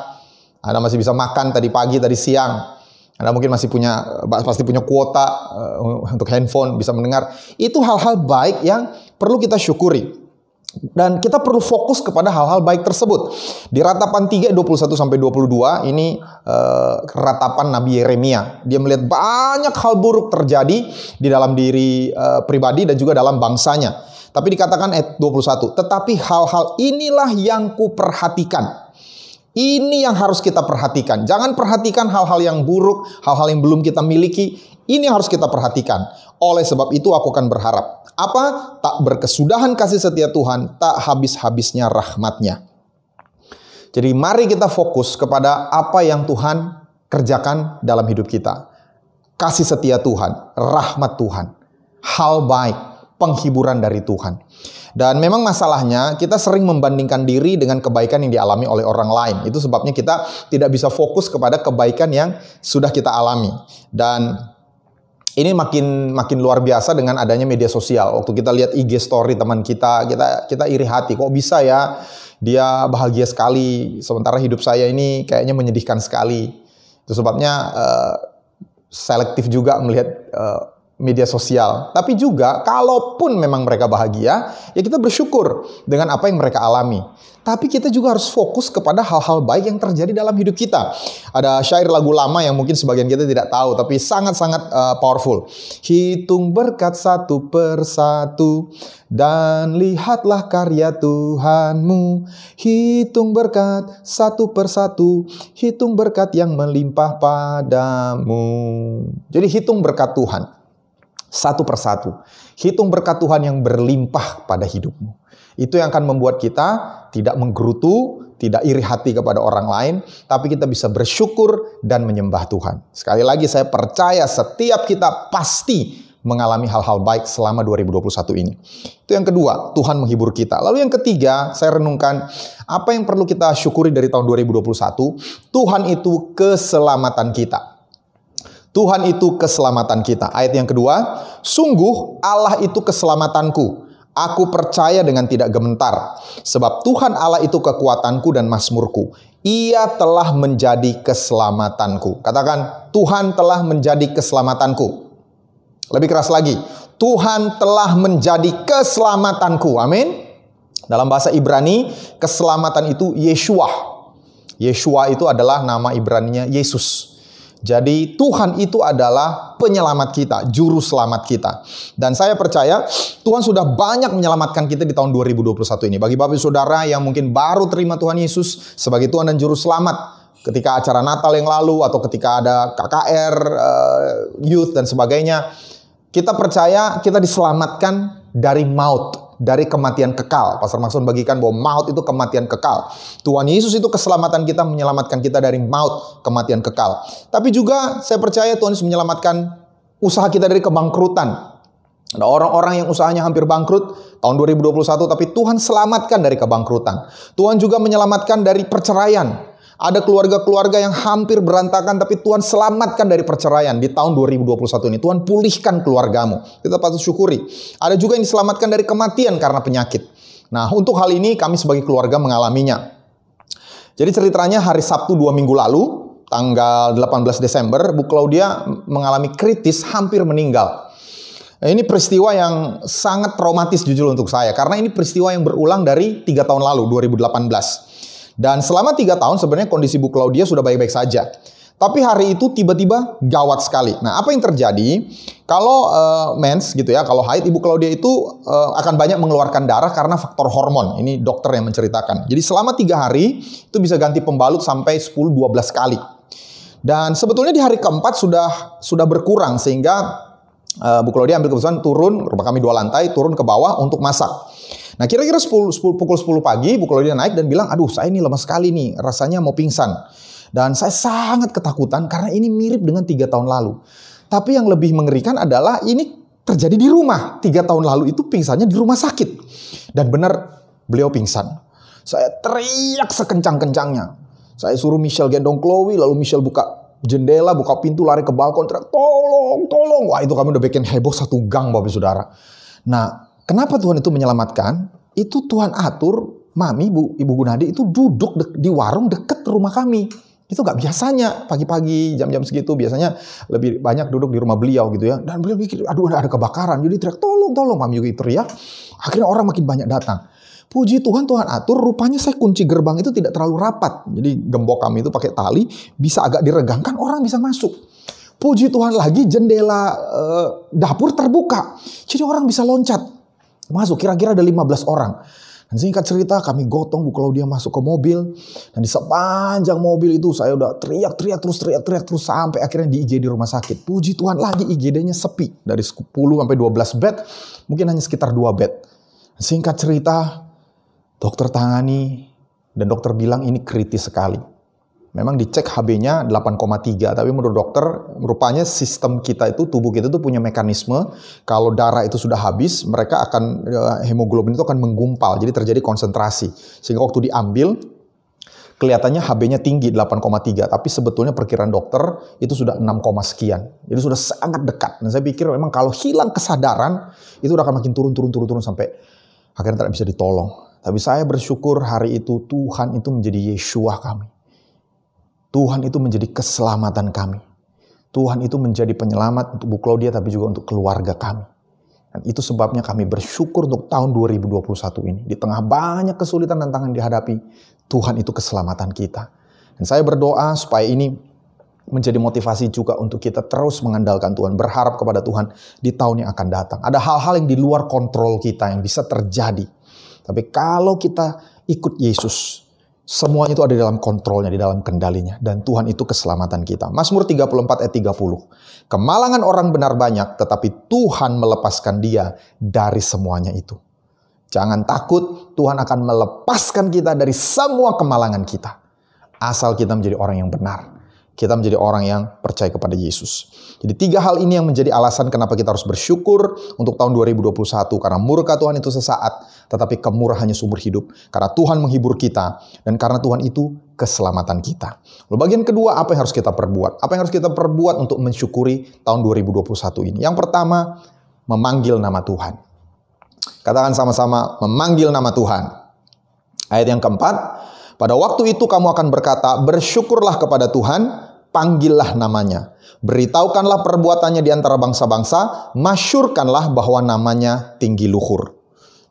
Anda masih bisa makan tadi pagi, tadi siang. Anda mungkin pasti punya kuota untuk handphone, bisa mendengar. Itu hal-hal baik yang perlu kita syukuri. Dan kita perlu fokus kepada hal-hal baik tersebut. Di Ratapan 3, 21-22, ini ratapan Nabi Yeremia. Dia melihat banyak hal buruk terjadi di dalam diri pribadi dan juga dalam bangsanya. Tapi dikatakan ayat 21, tetapi hal-hal inilah yang kuperhatikan. Ini yang harus kita perhatikan. Jangan perhatikan hal-hal yang buruk, hal-hal yang belum kita miliki. Ini yang harus kita perhatikan. Oleh sebab itu aku akan berharap. Apa? Tak berkesudahan kasih setia Tuhan, tak habis-habisnya rahmat-Nya. Jadi mari kita fokus kepada apa yang Tuhan kerjakan dalam hidup kita. Kasih setia Tuhan, rahmat Tuhan, hal baik, penghiburan dari Tuhan. Dan memang masalahnya kita sering membandingkan diri dengan kebaikan yang dialami oleh orang lain. Itu sebabnya kita tidak bisa fokus kepada kebaikan yang sudah kita alami. Dan ini makin luar biasa dengan adanya media sosial. Waktu kita lihat IG story teman kita iri hati. Kok bisa ya dia bahagia sekali, sementara hidup saya ini kayaknya menyedihkan sekali. Itu sebabnya selektif juga melihat media sosial. Tapi juga kalaupun memang mereka bahagia, ya kita bersyukur dengan apa yang mereka alami. Tapi kita juga harus fokus kepada hal-hal baik yang terjadi dalam hidup kita. Ada syair lagu lama yang mungkin sebagian kita tidak tahu, tapi sangat-sangat powerful. Hitung berkat satu persatu, dan lihatlah karya Tuhanmu. Hitung berkat satu persatu, hitung berkat yang melimpah padamu. Jadi hitung berkat Tuhan satu persatu. Hitung berkat Tuhan yang berlimpah pada hidupmu. Itu yang akan membuat kita tidak menggerutu, tidak iri hati kepada orang lain, tapi kita bisa bersyukur dan menyembah Tuhan. Sekali lagi saya percaya setiap kita pasti mengalami hal-hal baik selama 2021 ini. Itu yang kedua, Tuhan menghibur kita. Lalu yang ketiga, saya renungkan apa yang perlu kita syukuri dari tahun 2021. Tuhan itu keselamatan kita. Tuhan itu keselamatan kita. Ayat yang kedua, sungguh Allah itu keselamatanku. Aku percaya dengan tidak gemetar, sebab Tuhan Allah itu kekuatanku dan mazmurku. Ia telah menjadi keselamatanku. Katakan, Tuhan telah menjadi keselamatanku. Lebih keras lagi, Tuhan telah menjadi keselamatanku. Amin. Dalam bahasa Ibrani, keselamatan itu Yeshua. Yeshua itu adalah nama Ibraninya Yesus. Jadi Tuhan itu adalah penyelamat kita, juru selamat kita. Dan saya percaya Tuhan sudah banyak menyelamatkan kita di tahun 2021 ini. Bagi Bapak Saudara yang mungkin baru terima Tuhan Yesus sebagai Tuhan dan juru selamat ketika acara Natal yang lalu atau ketika ada KKR, youth dan sebagainya, kita percaya kita diselamatkan dari maut, dari kematian kekal. Pastor Maxon bagikan bahwa maut itu kematian kekal. Tuhan Yesus itu keselamatan kita, menyelamatkan kita dari maut, kematian kekal. Tapi juga saya percaya Tuhan Yesus menyelamatkan usaha kita dari kebangkrutan. Ada orang-orang yang usahanya hampir bangkrut tahun 2021, tapi Tuhan selamatkan dari kebangkrutan. Tuhan juga menyelamatkan dari perceraian. Ada keluarga-keluarga yang hampir berantakan, tapi Tuhan selamatkan dari perceraian di tahun 2021 ini. Tuhan pulihkan keluargamu. Kita patut syukuri. Ada juga yang diselamatkan dari kematian karena penyakit. Nah, untuk hal ini kami sebagai keluarga mengalaminya. Jadi ceritanya hari Sabtu 2 minggu lalu, tanggal 18 Desember, Bu Claudia mengalami kritis, hampir meninggal. Nah, ini peristiwa yang sangat traumatis jujur untuk saya. Karena ini peristiwa yang berulang dari 3 tahun lalu, 2018. Dan selama 3 tahun sebenarnya kondisi Bu Claudia sudah baik-baik saja. Tapi hari itu tiba-tiba gawat sekali. Nah, apa yang terjadi? Kalau mens gitu ya, kalau haid, Ibu Claudia itu akan banyak mengeluarkan darah karena faktor hormon. Ini dokter yang menceritakan. Jadi selama 3 hari itu bisa ganti pembalut sampai 10-12 kali. Dan sebetulnya di hari keempat sudah berkurang sehingga Bu Claudia ambil keputusan turun, rumah kami 2 lantai, turun ke bawah untuk masak. Nah, kira-kira pukul 10 pagi, Bu Claudia naik dan bilang, aduh saya ini lemas sekali nih, rasanya mau pingsan. Dan saya sangat ketakutan karena ini mirip dengan 3 tahun lalu. Tapi yang lebih mengerikan adalah ini terjadi di rumah. 3 tahun lalu itu pingsannya di rumah sakit. Dan benar, beliau pingsan. Saya teriak sekencang-kencangnya. Saya suruh Michelle gendong Chloe, lalu Michelle buka jendela, buka pintu, lari ke balkon, teriak, tolong, tolong. Wah, itu kami udah bikin heboh 1 gang, Bapak Saudara. Nah, kenapa Tuhan itu menyelamatkan? Itu Tuhan atur Mami, Ibu Gunadi itu duduk di warung dekat rumah kami. Itu gak biasanya pagi-pagi jam-jam segitu. Biasanya lebih banyak duduk di rumah beliau gitu ya. Dan beliau mikir, aduh ada kebakaran. Jadi teriak, tolong, tolong. Mami juga teriak. Akhirnya orang makin banyak datang. Puji Tuhan, Tuhan atur. Rupanya saya kunci gerbang itu tidak terlalu rapat. Jadi gembok kami itu pakai tali. Bisa agak diregangkan, orang bisa masuk. Puji Tuhan lagi jendela dapur terbuka. Jadi orang bisa loncat. Masuk, kira-kira ada 15 orang. Dan singkat cerita, kami gotong Bu Claudia masuk ke mobil. Dan di sepanjang mobil itu saya udah teriak-teriak terus sampai akhirnya di IGD rumah sakit. Puji Tuhan lagi IGD-nya sepi. Dari 10 sampai 12 bed, mungkin hanya sekitar 2 bed. Dan singkat cerita, dokter tangani dan dokter bilang ini kritis sekali. Memang dicek HB-nya 8,3, tapi menurut dokter rupanya sistem kita itu, tubuh kita itu punya mekanisme kalau darah itu sudah habis, mereka akan hemoglobin itu akan menggumpal, jadi terjadi konsentrasi. Sehingga waktu diambil kelihatannya HB-nya tinggi 8,3, tapi sebetulnya perkiraan dokter itu sudah 6, sekian. Jadi sudah sangat dekat. Dan saya pikir memang kalau hilang kesadaran itu udah akan makin turun sampai akhirnya tidak bisa ditolong. Tapi saya bersyukur hari itu Tuhan itu menjadi Yeshua kami. Tuhan itu menjadi keselamatan kami. Tuhan itu menjadi penyelamat untuk Bu Claudia tapi juga untuk keluarga kami. Dan itu sebabnya kami bersyukur untuk tahun 2021 ini. Di tengah banyak kesulitan dan tantangan dihadapi, Tuhan itu keselamatan kita. Dan saya berdoa supaya ini menjadi motivasi juga untuk kita terus mengandalkan Tuhan, berharap kepada Tuhan di tahun yang akan datang. Ada hal-hal yang di luar kontrol kita yang bisa terjadi. Tapi kalau kita ikut Yesus, semuanya itu ada di dalam kontrolnya, di dalam kendalinya. Dan Tuhan itu keselamatan kita. Mazmur 34 ayat 30. Kemalangan orang benar banyak, tetapi Tuhan melepaskan dia dari semuanya itu. Jangan takut, Tuhan akan melepaskan kita dari semua kemalangan kita. Asal kita menjadi orang yang benar. Kita menjadi orang yang percaya kepada Yesus. Jadi 3 hal ini yang menjadi alasan kenapa kita harus bersyukur untuk tahun 2021. Karena murka Tuhan itu sesaat, tetapi kemurahannya sumber hidup. Karena Tuhan menghibur kita, dan karena Tuhan itu keselamatan kita. Lalu bagian kedua, apa yang harus kita perbuat? Apa yang harus kita perbuat untuk mensyukuri tahun 2021 ini? Yang pertama, memanggil nama Tuhan. Katakan sama-sama, memanggil nama Tuhan. Ayat yang keempat, pada waktu itu kamu akan berkata, bersyukurlah kepada Tuhan, panggillah namanya. Beritahukanlah perbuatannya di antara bangsa-bangsa, masyurkanlah bahwa namanya tinggi luhur.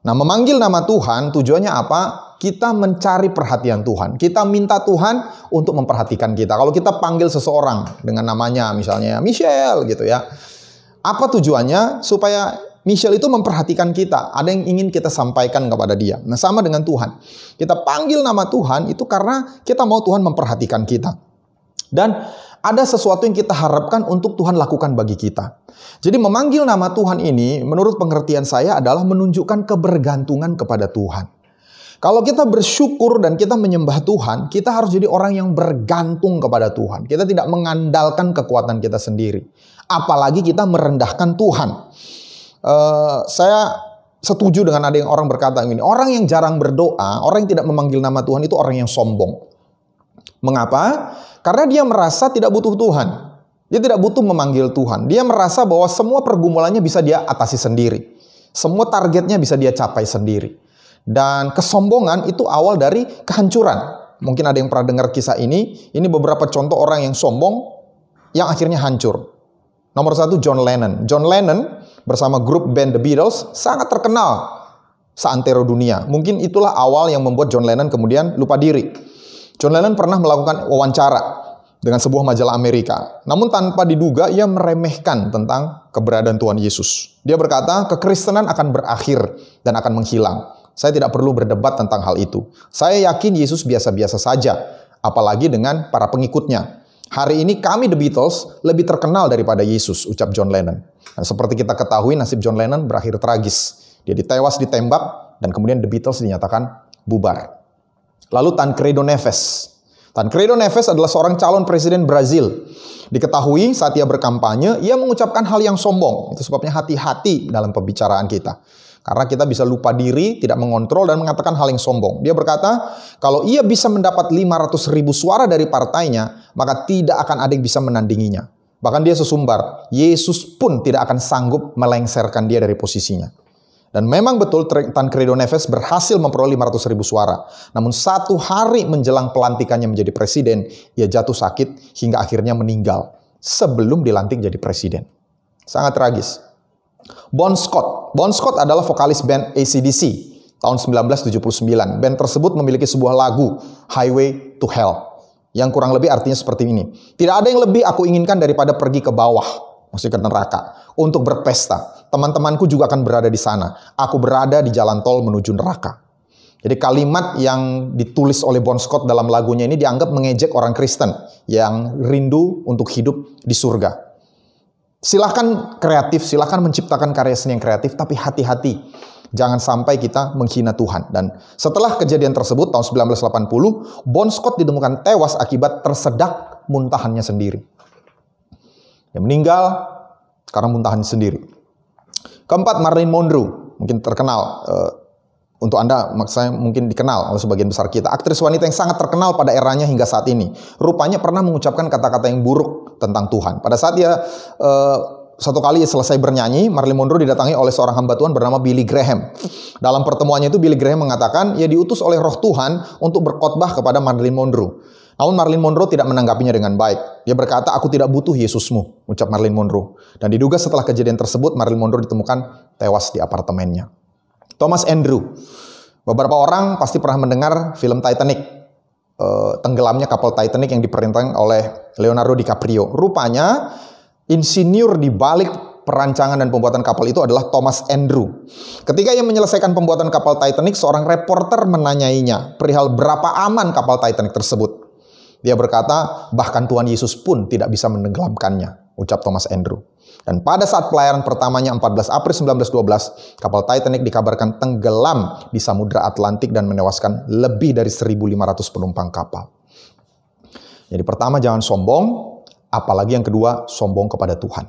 Nah, memanggil nama Tuhan tujuannya apa? Kita mencari perhatian Tuhan. Kita minta Tuhan untuk memperhatikan kita. Kalau kita panggil seseorang dengan namanya, misalnya Michelle gitu ya. Apa tujuannya? Supaya Michelle itu memperhatikan kita. Ada yang ingin kita sampaikan kepada dia. Nah, sama dengan Tuhan. Kita panggil nama Tuhan itu karena kita mau Tuhan memperhatikan kita. Dan ada sesuatu yang kita harapkan untuk Tuhan lakukan bagi kita. Jadi memanggil nama Tuhan ini menurut pengertian saya adalah menunjukkan kebergantungan kepada Tuhan. Kalau kita bersyukur dan kita menyembah Tuhan, kita harus jadi orang yang bergantung kepada Tuhan. Kita tidak mengandalkan kekuatan kita sendiri. Apalagi kita merendahkan Tuhan. Saya setuju dengan ada yang orang berkata begini, orang yang jarang berdoa, orang yang tidak memanggil nama Tuhan itu orang yang sombong. Mengapa? Karena dia merasa tidak butuh Tuhan. Dia tidak butuh memanggil Tuhan. Dia merasa bahwa semua pergumulannya bisa dia atasi sendiri. Semua targetnya bisa dia capai sendiri. Dan kesombongan itu awal dari kehancuran. Mungkin ada yang pernah dengar kisah ini. Ini beberapa contoh orang yang sombong yang akhirnya hancur. Nomor 1, John Lennon. John Lennon bersama grup band The Beatles sangat terkenal seantero dunia. Mungkin itulah awal yang membuat John Lennon kemudian lupa diri. John Lennon pernah melakukan wawancara dengan sebuah majalah Amerika. Namun tanpa diduga ia meremehkan tentang keberadaan Tuhan Yesus. Dia berkata, kekristenan akan berakhir dan akan menghilang. Saya tidak perlu berdebat tentang hal itu. Saya yakin Yesus biasa-biasa saja, apalagi dengan para pengikutnya. Hari ini kami The Beatles lebih terkenal daripada Yesus, ucap John Lennon. Dan seperti kita ketahui, nasib John Lennon berakhir tragis. Dia ditewas ditembak dan kemudian The Beatles dinyatakan bubar. Lalu Tancredo Neves. Tancredo Neves adalah seorang calon presiden Brazil. Diketahui saat ia berkampanye, ia mengucapkan hal yang sombong. Itu sebabnya hati-hati dalam pembicaraan kita. Karena kita bisa lupa diri, tidak mengontrol, dan mengatakan hal yang sombong. Dia berkata, kalau ia bisa mendapat 500.000 suara dari partainya, maka tidak akan ada yang bisa menandinginya. Bahkan dia sesumbar, Yesus pun tidak akan sanggup melengsarkan dia dari posisinya. Dan memang betul Tancredo Neves berhasil memperoleh 500.000 suara. Namun 1 hari menjelang pelantikannya menjadi presiden, ia jatuh sakit hingga akhirnya meninggal sebelum dilantik jadi presiden. Sangat tragis. Bon Scott. Bon Scott adalah vokalis band AC/DC tahun 1979. Band tersebut memiliki sebuah lagu, Highway to Hell, yang kurang lebih artinya seperti ini. Tidak ada yang lebih aku inginkan daripada pergi ke bawah, maksudnya ke neraka, untuk berpesta. Teman-temanku juga akan berada di sana. Aku berada di jalan tol menuju neraka. Jadi kalimat yang ditulis oleh Bon Scott dalam lagunya ini dianggap mengejek orang Kristen yang rindu untuk hidup di surga. Silahkan kreatif, silahkan menciptakan karya seni yang kreatif, tapi hati-hati. Jangan sampai kita menghina Tuhan. Dan setelah kejadian tersebut tahun 1980, Bon Scott ditemukan tewas akibat tersedak muntahannya sendiri. Dia meninggal karena muntahannya sendiri. Keempat, Marilyn Monroe, mungkin terkenal untuk Anda, saya mungkin dikenal oleh sebagian besar kita. Aktris wanita yang sangat terkenal pada eranya hingga saat ini. Rupanya pernah mengucapkan kata-kata yang buruk tentang Tuhan. Pada saat dia satu kali selesai bernyanyi, Marilyn Monroe didatangi oleh seorang hamba Tuhan bernama Billy Graham. Dalam pertemuannya itu Billy Graham mengatakan ia diutus oleh Roh Tuhan untuk berkhotbah kepada Marilyn Monroe. Namun Marilyn Monroe tidak menanggapinya dengan baik. Dia berkata, "Aku tidak butuh Yesusmu," ucap Marilyn Monroe. Dan diduga setelah kejadian tersebut, Marilyn Monroe ditemukan tewas di apartemennya. Thomas Andrew. Beberapa orang pasti pernah mendengar film Titanic. Tenggelamnya kapal Titanic yang diperintahkan oleh Leonardo DiCaprio. Rupanya, insinyur di balik perancangan dan pembuatan kapal itu adalah Thomas Andrew. Ketika ia menyelesaikan pembuatan kapal Titanic, seorang reporter menanyainya perihal berapa aman kapal Titanic tersebut. Dia berkata, bahkan Tuhan Yesus pun tidak bisa menenggelamkannya, ucap Thomas Andrew. Dan pada saat pelayaran pertamanya 14 April 1912, kapal Titanic dikabarkan tenggelam di Samudra Atlantik dan menewaskan lebih dari 1.500 penumpang kapal. Jadi pertama, jangan sombong, apalagi yang kedua, sombong kepada Tuhan.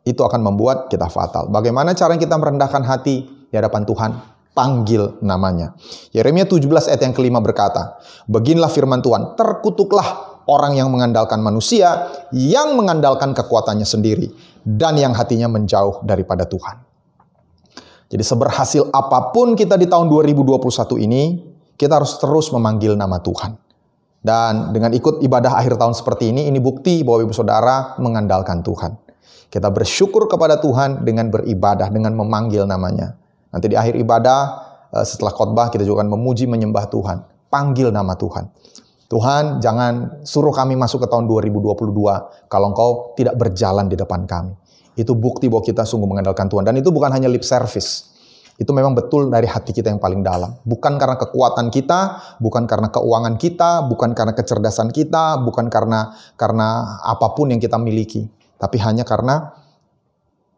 Itu akan membuat kita fatal. Bagaimana cara kita merendahkan hati di hadapan Tuhan? Panggil namanya. Yeremia 17 ayat yang kelima berkata, "Beginilah firman Tuhan, terkutuklah orang yang mengandalkan manusia, yang mengandalkan kekuatannya sendiri, dan yang hatinya menjauh daripada Tuhan." Jadi seberhasil apapun kita di tahun 2021 ini, kita harus terus memanggil nama Tuhan. Dan dengan ikut ibadah akhir tahun seperti ini bukti bahwa ibu saudara mengandalkan Tuhan. Kita bersyukur kepada Tuhan dengan beribadah, dengan memanggil namanya. Nanti di akhir ibadah, setelah khotbah, kita juga akan memuji menyembah Tuhan. Panggil nama Tuhan. Tuhan, jangan suruh kami masuk ke tahun 2022 kalau Engkau tidak berjalan di depan kami. Itu bukti bahwa kita sungguh mengandalkan Tuhan. Dan itu bukan hanya lip service. Itu memang betul dari hati kita yang paling dalam. Bukan karena kekuatan kita, bukan karena keuangan kita, bukan karena kecerdasan kita, bukan karena apapun yang kita miliki. Tapi hanya karena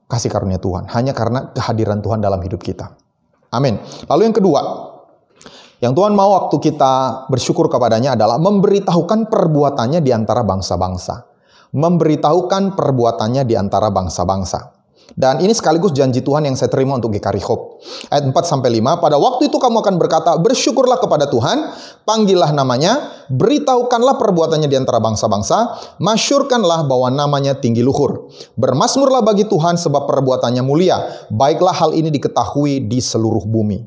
kasih karunia Tuhan. Hanya karena kehadiran Tuhan dalam hidup kita. Amin. Lalu yang kedua, yang Tuhan mau waktu kita bersyukur kepadanya adalah memberitahukan perbuatannya di antara bangsa-bangsa. Memberitahukan perbuatannya di antara bangsa-bangsa. Dan ini sekaligus janji Tuhan yang saya terima untuk GKRI Hope. Ayat 4-5, pada waktu itu kamu akan berkata, bersyukurlah kepada Tuhan, panggillah namanya, beritahukanlah perbuatannya di antara bangsa-bangsa, masyurkanlah bahwa namanya tinggi luhur. Bermasmurlah bagi Tuhan sebab perbuatannya mulia, baiklah hal ini diketahui di seluruh bumi.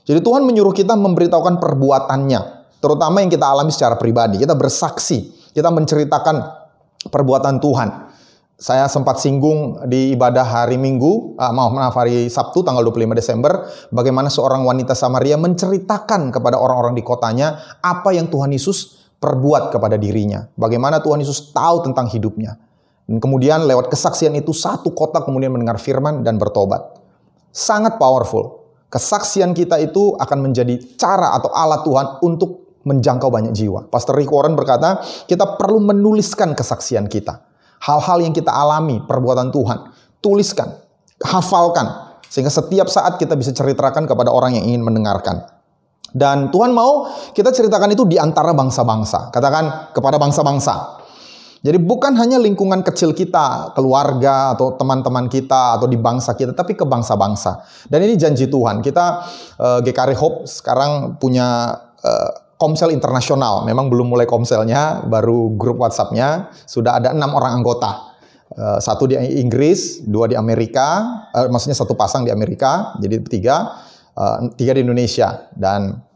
Jadi Tuhan menyuruh kita memberitahukan perbuatannya, terutama yang kita alami secara pribadi. Kita bersaksi, kita menceritakan perbuatan Tuhan. Saya sempat singgung di ibadah hari Minggu, hari Sabtu tanggal 25 Desember, bagaimana seorang wanita Samaria menceritakan kepada orang-orang di kotanya apa yang Tuhan Yesus perbuat kepada dirinya. Bagaimana Tuhan Yesus tahu tentang hidupnya. Dan kemudian lewat kesaksian itu satu kota kemudian mendengar firman dan bertobat. Sangat powerful. Kesaksian kita itu akan menjadi cara atau alat Tuhan untuk menjangkau banyak jiwa. Pastor Rick Warren berkata, kita perlu menuliskan kesaksian kita. Hal-hal yang kita alami, perbuatan Tuhan, tuliskan, hafalkan, sehingga setiap saat kita bisa ceritakan kepada orang yang ingin mendengarkan. Dan Tuhan mau kita ceritakan itu di antara bangsa-bangsa, katakan kepada bangsa-bangsa. Jadi bukan hanya lingkungan kecil kita, keluarga atau teman-teman kita atau di bangsa kita, tapi ke bangsa-bangsa. Dan ini janji Tuhan. Kita GKRI Hope sekarang punya Komsel internasional, memang belum mulai komselnya, baru grup WhatsApp-nya, sudah ada 6 orang anggota. 1 di Inggris, 2 di Amerika, maksudnya 1 pasang di Amerika, jadi 3 di Indonesia. Dan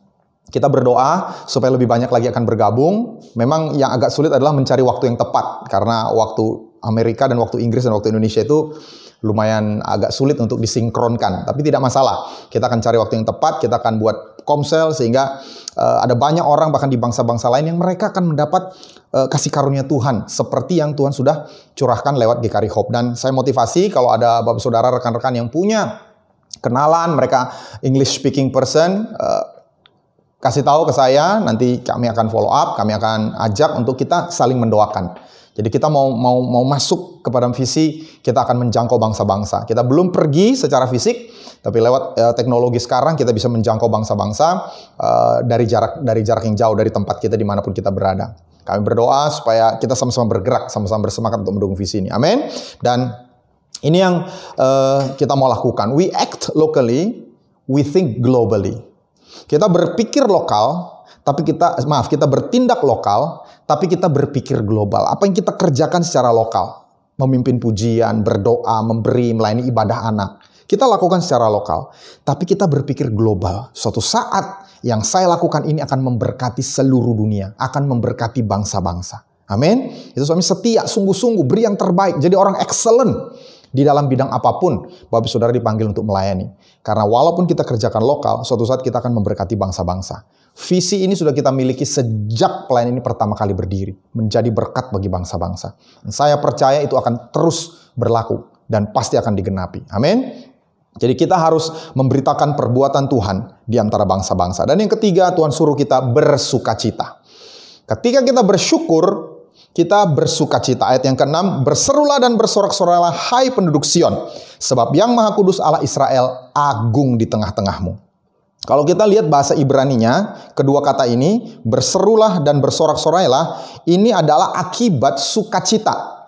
kita berdoa supaya lebih banyak lagi akan bergabung. Memang yang agak sulit adalah mencari waktu yang tepat, karena waktu Amerika dan waktu Inggris dan waktu Indonesia itu lumayan agak sulit untuk disinkronkan. Tapi tidak masalah, kita akan cari waktu yang tepat, kita akan buat komsel sehingga ada banyak orang bahkan di bangsa-bangsa lain yang mereka akan mendapat kasih karunia Tuhan seperti yang Tuhan sudah curahkan lewat GKRI Hope. Dan saya motivasi kalau ada bapak saudara rekan-rekan yang punya kenalan mereka English speaking person, kasih tahu ke saya, nanti kami akan follow up, kami akan ajak untuk kita saling mendoakan. Jadi kita mau masuk kepada visi, kita akan menjangkau bangsa-bangsa. Kita belum pergi secara fisik, tapi lewat teknologi sekarang kita bisa menjangkau bangsa-bangsa dari jarak yang jauh, dari tempat kita dimanapun kita berada. Kami berdoa supaya kita sama-sama bergerak, sama-sama bersemangat untuk mendukung visi ini. Amin. Dan ini yang kita mau lakukan. We act locally, we think globally. Kita berpikir lokal, tapi kita bertindak lokal, tapi kita berpikir global. Apa yang kita kerjakan secara lokal, memimpin pujian, berdoa, memberi, melayani ibadah anak, kita lakukan secara lokal, tapi kita berpikir global. Suatu saat yang saya lakukan ini akan memberkati seluruh dunia, akan memberkati bangsa-bangsa. Amin. Itu suami setia, sungguh-sungguh, beri yang terbaik. Jadi orang excellent di dalam bidang apapun. Bapak saudara dipanggil untuk melayani. Karena walaupun kita kerjakan lokal, suatu saat kita akan memberkati bangsa-bangsa. Visi ini sudah kita miliki sejak pelayanan ini pertama kali berdiri. Menjadi berkat bagi bangsa-bangsa. Dan saya percaya itu akan terus berlaku. Dan pasti akan digenapi. Amin. Jadi kita harus memberitakan perbuatan Tuhan di antara bangsa-bangsa. Dan yang ketiga, Tuhan suruh kita bersukacita. Ketika kita bersyukur, kita bersukacita. Ayat yang ke-6, berserulah dan bersorak-soraklah hai penduduk Sion, sebab yang Maha Kudus Allah Israel agung di tengah-tengahmu. Kalau kita lihat bahasa Ibraninya, kedua kata ini, berserulah dan bersorak-soraklah, ini adalah akibat sukacita.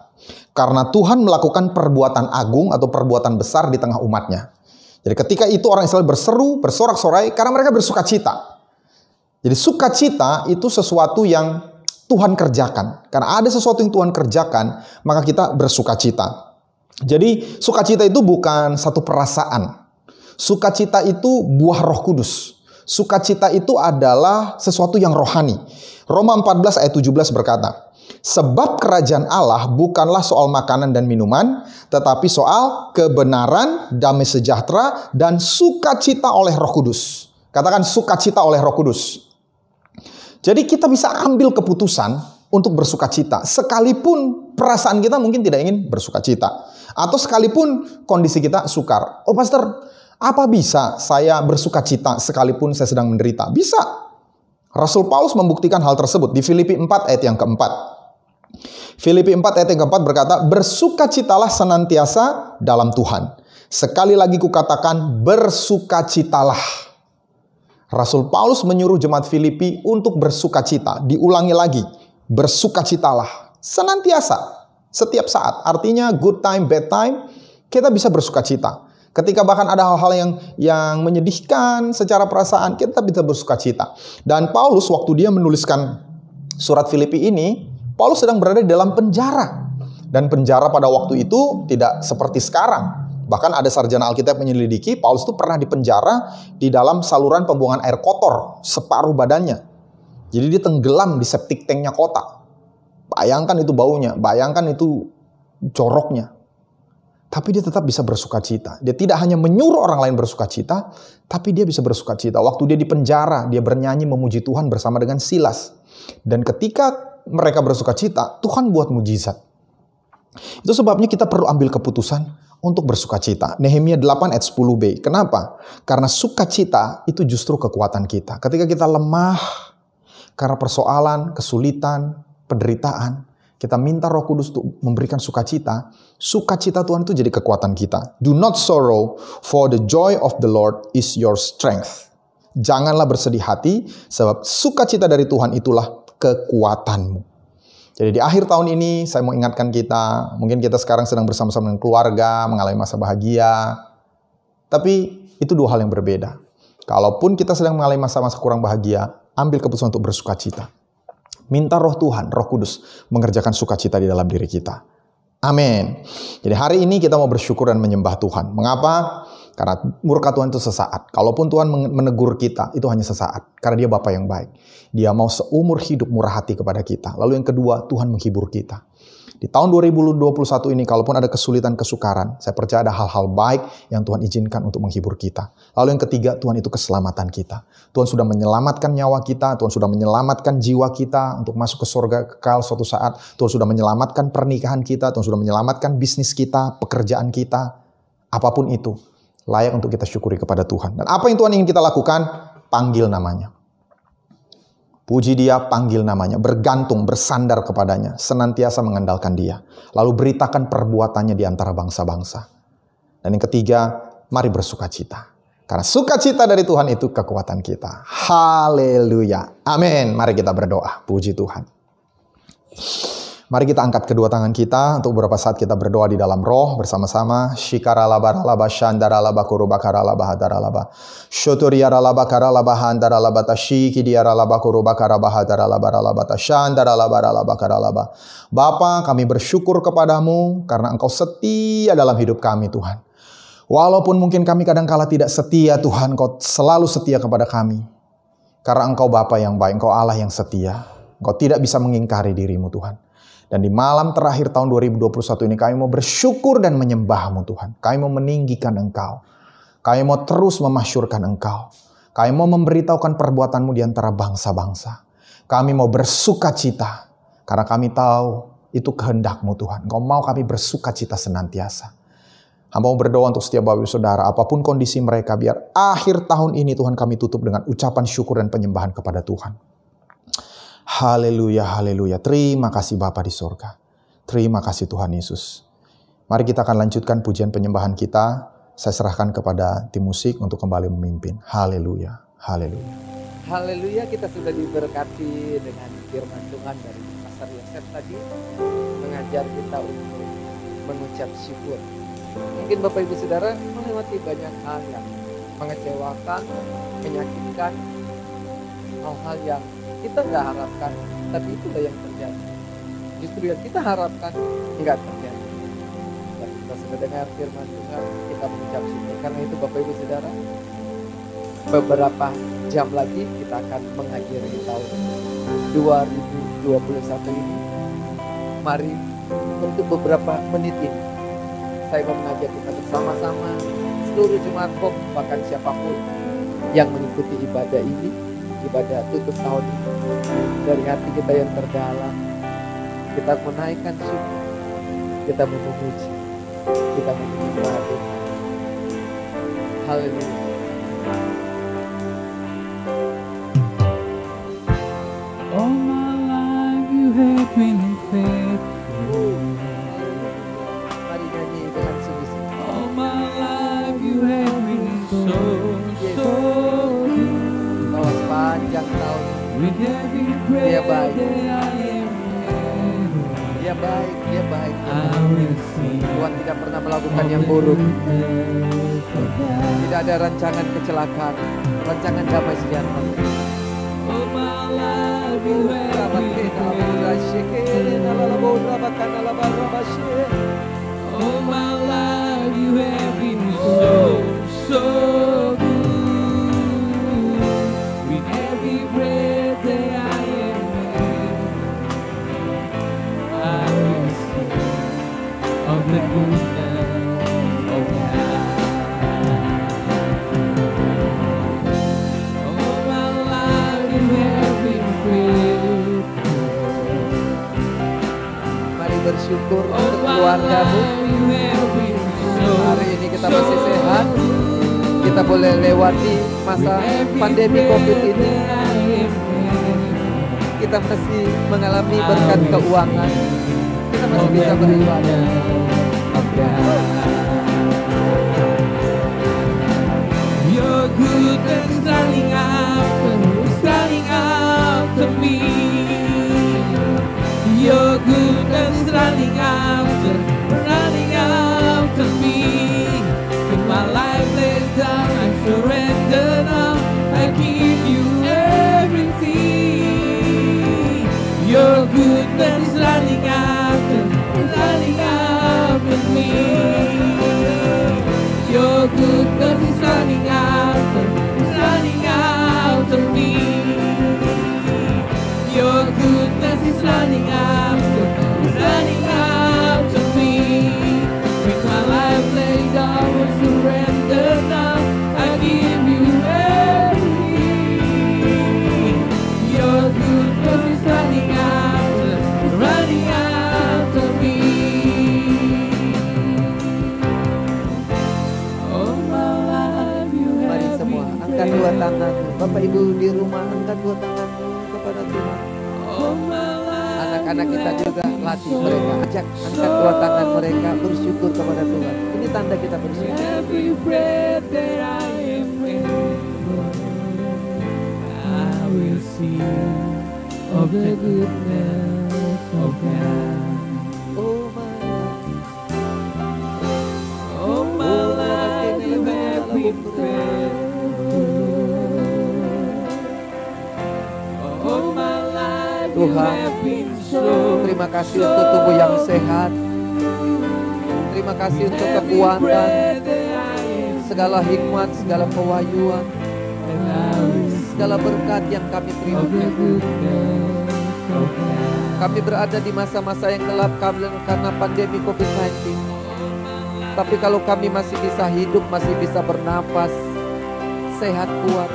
Karena Tuhan melakukan perbuatan agung atau perbuatan besar di tengah umatnya. Jadi ketika itu orang Israel berseru, bersorak-sorai karena mereka bersukacita. Jadi sukacita itu sesuatu yang Tuhan kerjakan. Karena ada sesuatu yang Tuhan kerjakan, maka kita bersukacita. Jadi sukacita itu bukan satu perasaan. Sukacita itu buah Roh Kudus. Sukacita itu adalah sesuatu yang rohani. Roma 14 ayat 17 berkata, sebab kerajaan Allah bukanlah soal makanan dan minuman, tetapi soal kebenaran, damai sejahtera, dan sukacita oleh Roh Kudus. Katakan sukacita oleh Roh Kudus. Jadi kita bisa ambil keputusan untuk bersukacita, sekalipun perasaan kita mungkin tidak ingin bersukacita. Atau sekalipun kondisi kita sukar. Oh pastor, apa bisa saya bersukacita sekalipun saya sedang menderita? Bisa. Rasul Paulus membuktikan hal tersebut di Filipi 4 ayat yang keempat. Filipi 4 ayat yang keempat berkata, bersukacitalah senantiasa dalam Tuhan. Sekali lagi kukatakan, bersukacitalah. Rasul Paulus menyuruh jemaat Filipi untuk bersukacita. Diulangi lagi, bersukacitalah. Senantiasa, setiap saat. Artinya good time, bad time, kita bisa bersukacita. Ketika bahkan ada hal-hal yang menyedihkan secara perasaan, kita bisa bersukacita. Dan Paulus waktu dia menuliskan surat Filipi ini, Paulus sedang berada di dalam penjara. Dan penjara pada waktu itu tidak seperti sekarang. Bahkan ada sarjana Alkitab menyelidiki, Paulus itu pernah dipenjara di dalam saluran pembuangan air kotor, separuh badannya. Jadi dia tenggelam di septic tanknya kota. Bayangkan itu baunya, bayangkan itu joroknya. Tapi dia tetap bisa bersukacita. Dia tidak hanya menyuruh orang lain bersukacita, tapi dia bisa bersukacita. Waktu dia di penjara, dia bernyanyi memuji Tuhan bersama dengan Silas. Dan ketika mereka bersukacita, Tuhan buat mujizat. Itu sebabnya kita perlu ambil keputusan untuk bersukacita. Nehemia 8 ayat 10b. Kenapa? Karena sukacita itu justru kekuatan kita. Ketika kita lemah karena persoalan, kesulitan, penderitaan, kita minta Roh Kudus untuk memberikan sukacita. Sukacita Tuhan itu jadi kekuatan kita. Do not sorrow, for the joy of the Lord is your strength. Janganlah bersedih hati, sebab sukacita dari Tuhan itulah kekuatanmu. Jadi di akhir tahun ini saya mau ingatkan kita, mungkin kita sekarang sedang bersama-sama dengan keluarga, mengalami masa bahagia. Tapi itu dua hal yang berbeda. Kalaupun kita sedang mengalami masa-masa kurang bahagia, ambil keputusan untuk bersukacita. Minta Roh Tuhan, Roh Kudus mengerjakan sukacita di dalam diri kita. Amin. Jadi hari ini kita mau bersyukur dan menyembah Tuhan. Mengapa? Karena murka Tuhan itu sesaat. Kalaupun Tuhan menegur kita, itu hanya sesaat. Karena dia Bapa yang baik. Dia mau seumur hidup murah hati kepada kita. Lalu yang kedua, Tuhan menghibur kita. Di tahun 2021 ini, kalaupun ada kesulitan, kesukaran, saya percaya ada hal-hal baik yang Tuhan izinkan untuk menghibur kita. Lalu yang ketiga, Tuhan itu keselamatan kita. Tuhan sudah menyelamatkan nyawa kita, Tuhan sudah menyelamatkan jiwa kita untuk masuk ke surga kekal suatu saat. Tuhan sudah menyelamatkan pernikahan kita, Tuhan sudah menyelamatkan bisnis kita, pekerjaan kita. Apapun itu, layak untuk kita syukuri kepada Tuhan. Dan apa yang Tuhan ingin kita lakukan? Panggil namanya. Puji dia, panggil namanya, bergantung, bersandar kepadanya, senantiasa mengandalkan dia. Lalu beritakan perbuatannya di antara bangsa-bangsa. Dan yang ketiga, mari bersukacita. Karena sukacita dari Tuhan itu kekuatan kita. Haleluya. Amin. Mari kita berdoa. Puji Tuhan. Mari kita angkat kedua tangan kita untuk beberapa saat kita berdoa di dalam roh bersama-sama. Shikaralabaralaba shandaralaba kurubakaralaba hadaralaba. Shoturiaralaba karalaba handaralaba tashiki diaralaba kurubakaraba hadaralaba shandaralaba karalaba. Bapa, kami bersyukur kepadamu karena Engkau setia dalam hidup kami, Tuhan. Walaupun mungkin kami kadang-kala tidak setia, Tuhan, Engkau selalu setia kepada kami. Karena Engkau Bapa yang baik, Engkau Allah yang setia. Engkau tidak bisa mengingkari diri-Mu Tuhan. Dan di malam terakhir tahun 2021 ini kami mau bersyukur dan menyembah-Mu Tuhan. Kami mau meninggikan Engkau. Kami mau terus memasyurkan Engkau. Kami mau memberitahukan perbuatan-Mu di antara bangsa-bangsa. Kami mau bersuka cita. Karena kami tahu itu kehendak-Mu Tuhan. Engkau mau kami bersuka cita senantiasa. Hamba mau berdoa untuk setiap Bapak Ibu Saudara, apapun kondisi mereka, biar akhir tahun ini Tuhan kami tutup dengan ucapan syukur dan penyembahan kepada Tuhan. Haleluya, haleluya. Terima kasih Bapa di surga. Terima kasih Tuhan Yesus. Mari kita akan lanjutkan pujian penyembahan kita. Saya serahkan kepada tim musik untuk kembali memimpin. Haleluya, haleluya. Haleluya, kita sudah diberkati dengan firman Tuhan dari Pastor Yosef tadi, mengajar kita untuk mengucap syukur. Mungkin Bapak Ibu Saudara melewati banyak hal yang mengecewakan, menyakitkan, hal-hal yang kita nggak harapkan, tapi itulah yang terjadi. Justru yang kita harapkan nggak terjadi. Dan kita sudah dengar firman Tuhan, kita mengucap syukur. Karena itu Bapak Ibu Saudara, beberapa jam lagi kita akan mengakhiri tahun 2021 ini. Mari untuk beberapa menit ini saya mau mengajak kita bersama-sama, seluruh jemaat KOM, bahkan siapapun yang mengikuti ibadah ini, ibadah tutup tahun ini, dari hati kita yang terdalam, kita menaikkan syukur, kita memuji, kita menyembah Tuhan. Haleluya. All my life you have been faithful. Mari nyanyi dengan sungguh-sungguh. All my life you have been so good. Bahwa sepanjang tahun With every Dia breath baik. that I am able, Dia baik, Dia baik. I will sing Tuhan tidak pernah melakukan of yang the buruk. goodness of God. Tidak ada rancangan kecelakaan, rancangan damai sejahtera. All my life you have been faithful. All my life you have been so good. With every breath that I am able, I will sing of the goodness of God. All my life you have been faithful. Mari bersyukur All untuk my keluargamu. life you have been so Hari ini kita masih sehat. Kita boleh lewati masa pandemi COVID ini. Kita masih mengalami berkat keuangan. Kita masih bisa beribadah. Your goodness is running out to me. Your goodness is running out to me. With my life laid down, I surrender now. I give you everything. Your goodness is running out to me. Your goodness is running out to me. Your goodness is running out to me. With my life laid down, I surrender now. I give you everything. Your goodness is running out to me. All my life you Mari have semua been angkat dua tanganmu. Bapak Ibu di rumah angkat dua tanganmu kepada Tuhan. All my life Anak-anak kita juga latih mereka, ajak angkat dua tangan mereka bersyukur kepada Tuhan. Ini tanda kita bersyukur. every breath that I am able, I will sing of the goodness of God. Oh my All my life you have been faithful. All my life you Tuhan, have been so. terima kasih untuk tubuh yang sehat. Terima kasih untuk kekuatan, segala hikmat, segala pewahyuan. And I will sing segala berkat yang kami terima. Kami berada di masa-masa yang gelap karena pandemi COVID-19. Tapi kalau kami masih bisa hidup, masih bisa bernapas, sehat, kuat,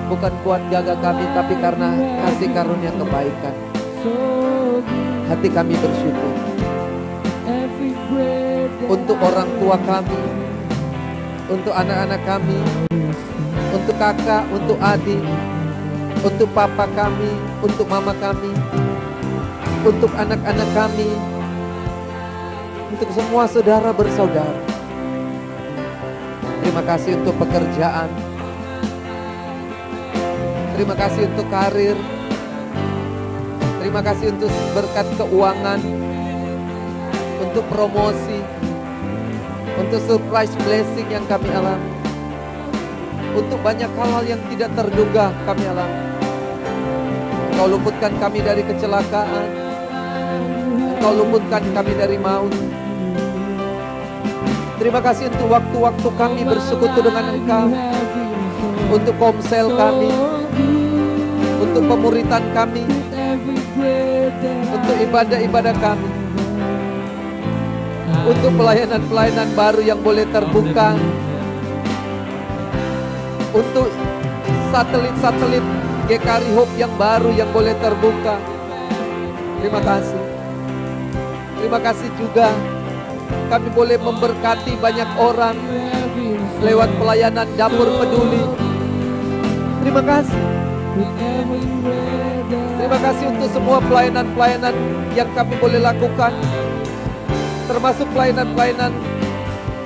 bukan kuat jaga kami, tapi karena kasih karunia kebaikan. Hati kami bersyukur untuk orang tua kami, untuk anak-anak kami, untuk kakak, untuk adik, untuk papa kami, untuk mama kami, untuk anak-anak kami, untuk semua saudara bersaudara. Terima kasih untuk pekerjaan, terima kasih untuk karir, terima kasih untuk berkat keuangan, untuk promosi, untuk surprise blessing yang kami alami, untuk banyak hal-hal yang tidak terduga kami alami. Engkau luputkan kami dari kecelakaan, Engkau luputkan kami dari maut. Terima kasih untuk waktu-waktu kami bersekutu dengan Engkau, untuk komsel kami, untuk pemuritan kami, untuk ibadah-ibadah kami, untuk pelayanan-pelayanan baru yang boleh terbuka, untuk satelit-satelit GKRI Hope yang baru yang boleh terbuka. Terima kasih. Terima kasih juga kami boleh memberkati banyak orang lewat pelayanan dapur peduli. Terima kasih. Terima kasih untuk semua pelayanan-pelayanan yang kami boleh lakukan, termasuk pelayanan-pelayanan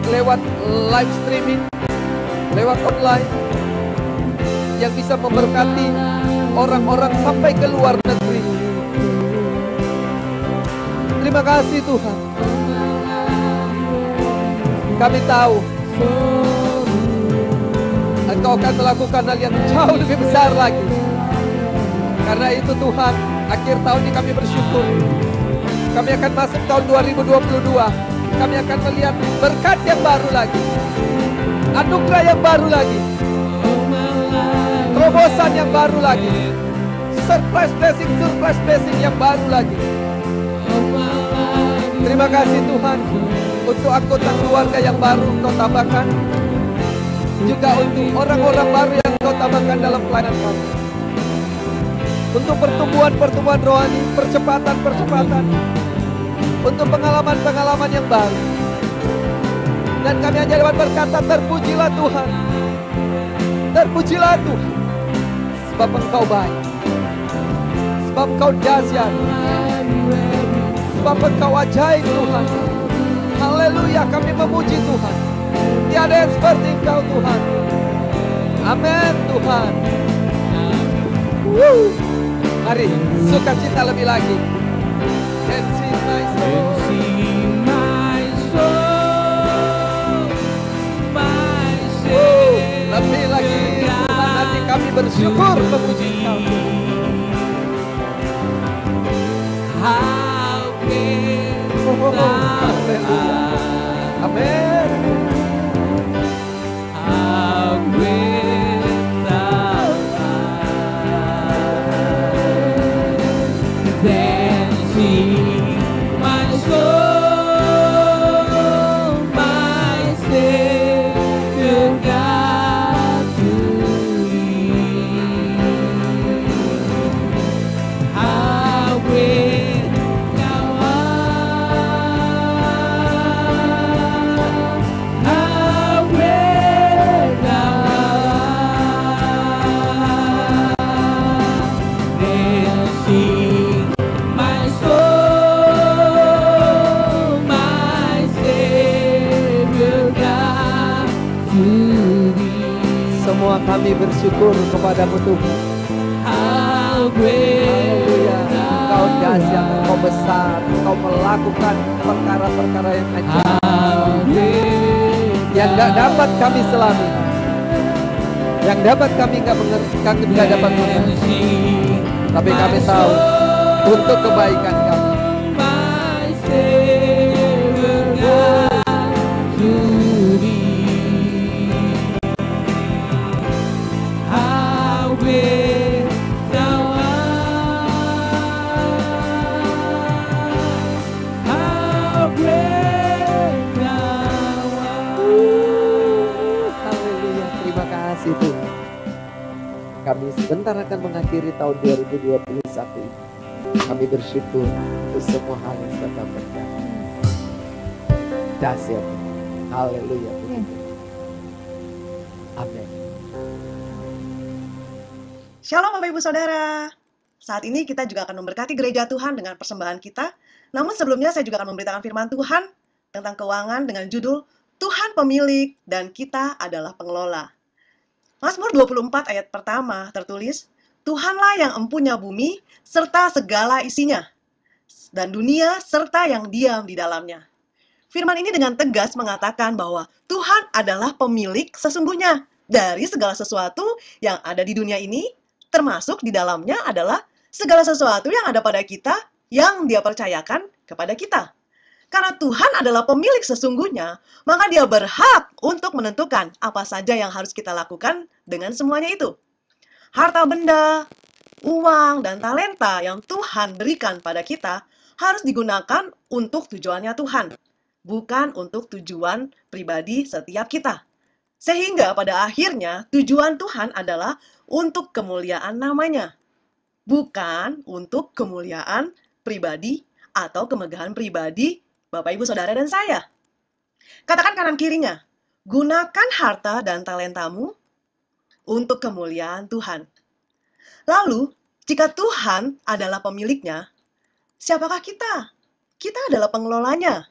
lewat live streaming, lewat online, yang bisa memberkati orang-orang sampai ke luar negeri. Terima kasih Tuhan. Kami tahu Engkau akan melakukan hal yang jauh lebih besar lagi. Karena itu Tuhan, akhir tahun ini kami bersyukur. Kami akan masuk tahun 2022. Kami akan melihat berkat yang baru lagi, anugerah yang baru lagi, terobosan yang baru lagi, surprise blessing yang baru lagi. Terima kasih Tuhan untuk anggota keluarga yang baru Engkau tambahkan, juga untuk orang-orang baru yang Engkau tambahkan dalam pelayanan kami, untuk pertumbuhan rohani, percepatan, untuk pengalaman yang baru. Dan kami hanya dapat berkata, terpujilah Tuhan, terpujilah Tuhan, sebab Engkau baik, sebab Engkau dahsyat, sebab Engkau ajaib Tuhan. Haleluya, kami memuji Tuhan. Tiada yang seperti Engkau Tuhan. Amin Tuhan. Mari sukacita lebih lagi. Lebih lagi Tuhan, hati kami bersyukur memuji Engkau. Amin. Semua kami bersyukur kepadamu Tuhan. Haleluya. Engkau dahsyat, Engkau besar, Engkau melakukan perkara-perkara yang ajaib, yang tidak dapat kami selami, yang dapat kami nggak mengerti, kami nggak dapat mengerti. Tapi kami tahu untuk kebaikan kami. sebentar akan mengakhiri tahun 2021 ini. Kami bersyukur untuk semua hal yang sudah terjadi. Dahsyat. Haleluya. Amin. Shalom Bapak Ibu Saudara. Saat ini kita juga akan memberkati gereja Tuhan dengan persembahan kita. Namun sebelumnya saya juga akan memberitakan firman Tuhan tentang keuangan dengan judul Tuhan pemilik dan kita adalah pengelola. Mazmur 24 ayat pertama tertulis, Tuhanlah yang empunya bumi serta segala isinya, dan dunia serta yang diam di dalamnya. Firman ini dengan tegas mengatakan bahwa Tuhan adalah pemilik sesungguhnya dari segala sesuatu yang ada di dunia ini, termasuk di dalamnya adalah segala sesuatu yang ada pada kita, yang Dia percayakan kepada kita. Karena Tuhan adalah pemilik sesungguhnya, maka Dia berhak untuk menentukan apa saja yang harus kita lakukan dengan semuanya itu. Harta benda, uang, dan talenta yang Tuhan berikan pada kita harus digunakan untuk tujuannya Tuhan, bukan untuk tujuan pribadi setiap kita. Sehingga pada akhirnya tujuan Tuhan adalah untuk kemuliaan namanya, bukan untuk kemuliaan pribadi atau kemegahan pribadi Bapak, Ibu, Saudara, dan saya. Katakan kanan kirinya, gunakan harta dan talentamu untuk kemuliaan Tuhan. Lalu, jika Tuhan adalah pemiliknya, siapakah kita? Kita adalah pengelolanya.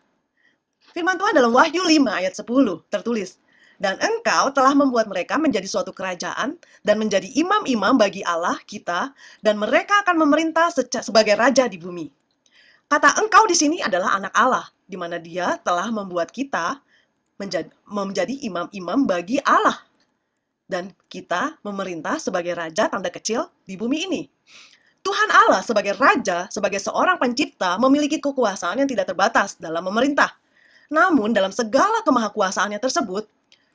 Firman Tuhan dalam Wahyu 5 ayat 10 tertulis, dan engkau telah membuat mereka menjadi suatu kerajaan dan menjadi imam-imam bagi Allah kita, dan mereka akan memerintah sebagai raja di bumi. Kata engkau di sini adalah anak Allah, di mana Dia telah membuat kita menjadi imam-imam bagi Allah. Dan kita memerintah sebagai raja tanda kecil di bumi ini. Tuhan Allah sebagai raja, sebagai seorang pencipta, memiliki kekuasaan yang tidak terbatas dalam memerintah. Namun dalam segala kemahakuasaannya tersebut,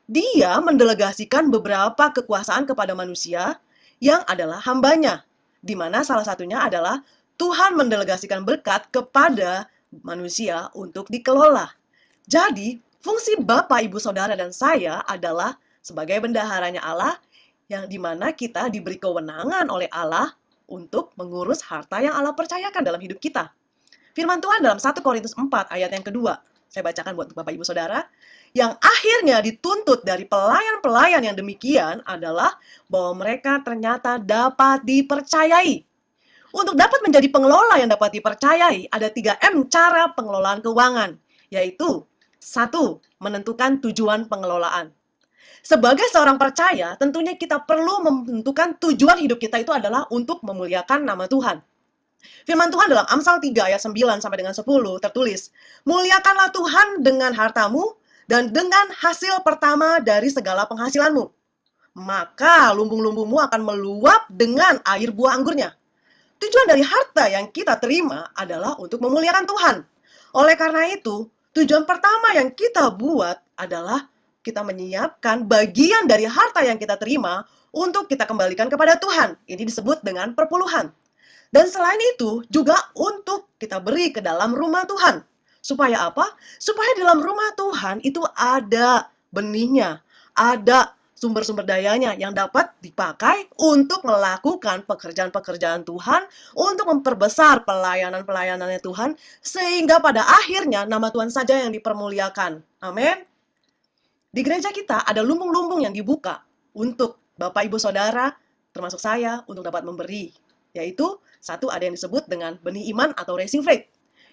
Dia mendelegasikan beberapa kekuasaan kepada manusia yang adalah hambanya, di mana salah satunya adalah Tuhan mendelegasikan berkat kepada manusia untuk dikelola. Jadi, fungsi Bapak, Ibu, Saudara, dan saya adalah sebagai bendaharanya Allah, yang dimana kita diberi kewenangan oleh Allah untuk mengurus harta yang Allah percayakan dalam hidup kita. Firman Tuhan dalam 1 Korintus 4 ayat yang kedua, saya bacakan buat Bapak, Ibu, Saudara, yang akhirnya dituntut dari pelayan-pelayan yang demikian adalah bahwa mereka ternyata dapat dipercayai. Untuk dapat menjadi pengelola yang dapat dipercayai, ada 3M cara pengelolaan keuangan, yaitu 1. Menentukan tujuan pengelolaan. Sebagai seorang percaya, tentunya kita perlu menentukan tujuan hidup kita itu adalah untuk memuliakan nama Tuhan. Firman Tuhan dalam Amsal 3 ayat 9 sampai dengan 10 tertulis, muliakanlah Tuhan dengan hartamu dan dengan hasil pertama dari segala penghasilanmu. Maka lumbung-lumbungmu akan meluap dengan air buah anggurnya. Tujuan dari harta yang kita terima adalah untuk memuliakan Tuhan. Oleh karena itu, tujuan pertama yang kita buat adalah kita menyiapkan bagian dari harta yang kita terima untuk kita kembalikan kepada Tuhan. Ini disebut dengan perpuluhan. Dan selain itu, juga untuk kita beri ke dalam rumah Tuhan. Supaya apa? Supaya di dalam rumah Tuhan itu ada benihnya, ada sumber-sumber dayanya yang dapat dipakai untuk melakukan pekerjaan-pekerjaan Tuhan, untuk memperbesar pelayanan-pelayanannya Tuhan, sehingga pada akhirnya nama Tuhan saja yang dipermuliakan. Amin. Di gereja kita ada lumbung-lumbung yang dibuka untuk Bapak, Ibu, Saudara, termasuk saya, untuk dapat memberi. Yaitu, 1 ada yang disebut dengan benih iman atau raising faith.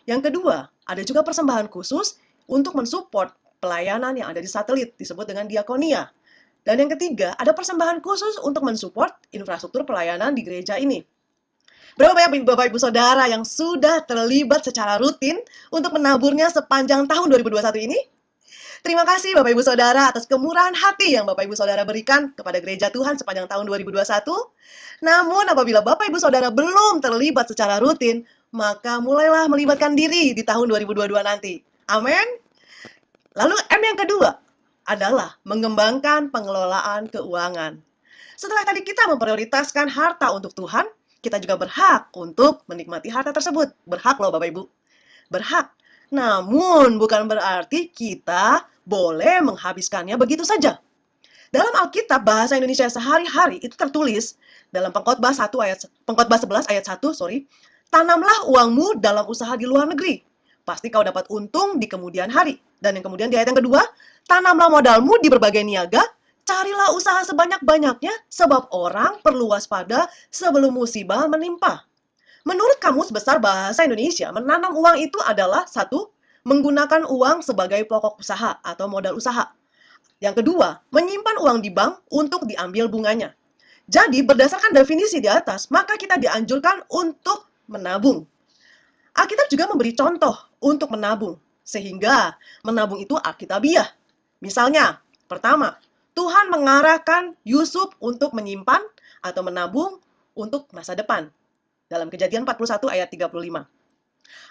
Yang kedua, ada juga persembahan khusus untuk mensupport pelayanan yang ada di satelit, disebut dengan diakonia. Dan yang ketiga, ada persembahan khusus untuk mensupport infrastruktur pelayanan di gereja ini. Berapa banyak Bapak, Ibu, Saudara yang sudah terlibat secara rutin untuk menaburnya sepanjang tahun 2021 ini? Terima kasih Bapak, Ibu, Saudara atas kemurahan hati yang Bapak, Ibu, Saudara berikan kepada gereja Tuhan sepanjang tahun 2021. Namun apabila Bapak, Ibu, Saudara belum terlibat secara rutin, maka mulailah melibatkan diri di tahun 2022 nanti. Amin. Lalu M yang kedua adalah mengembangkan pengelolaan keuangan. Setelah tadi kita memprioritaskan harta untuk Tuhan, kita juga berhak untuk menikmati harta tersebut. Berhak loh Bapak Ibu. Berhak. Namun bukan berarti kita boleh menghabiskannya begitu saja. Dalam Alkitab bahasa Indonesia sehari-hari itu tertulis dalam Pengkhotbah 11 ayat 1, tanamlah uangmu dalam usaha di luar negeri. Pasti kau dapat untung di kemudian hari. Dan yang kemudian di ayat yang kedua, tanamlah modalmu di berbagai niaga, carilah usaha sebanyak-banyaknya, sebab orang perlu waspada sebelum musibah menimpa. Menurut Kamus Besar Bahasa Indonesia, menanam uang itu adalah satu, menggunakan uang sebagai pokok usaha atau modal usaha. Yang kedua, menyimpan uang di bank untuk diambil bunganya. Jadi, berdasarkan definisi di atas, maka kita dianjurkan untuk menabung. Alkitab juga memberi contoh untuk menabung, sehingga menabung itu alkitabiah. Misalnya, pertama, Tuhan mengarahkan Yusuf untuk menyimpan atau menabung untuk masa depan. Dalam Kejadian 41 ayat 35.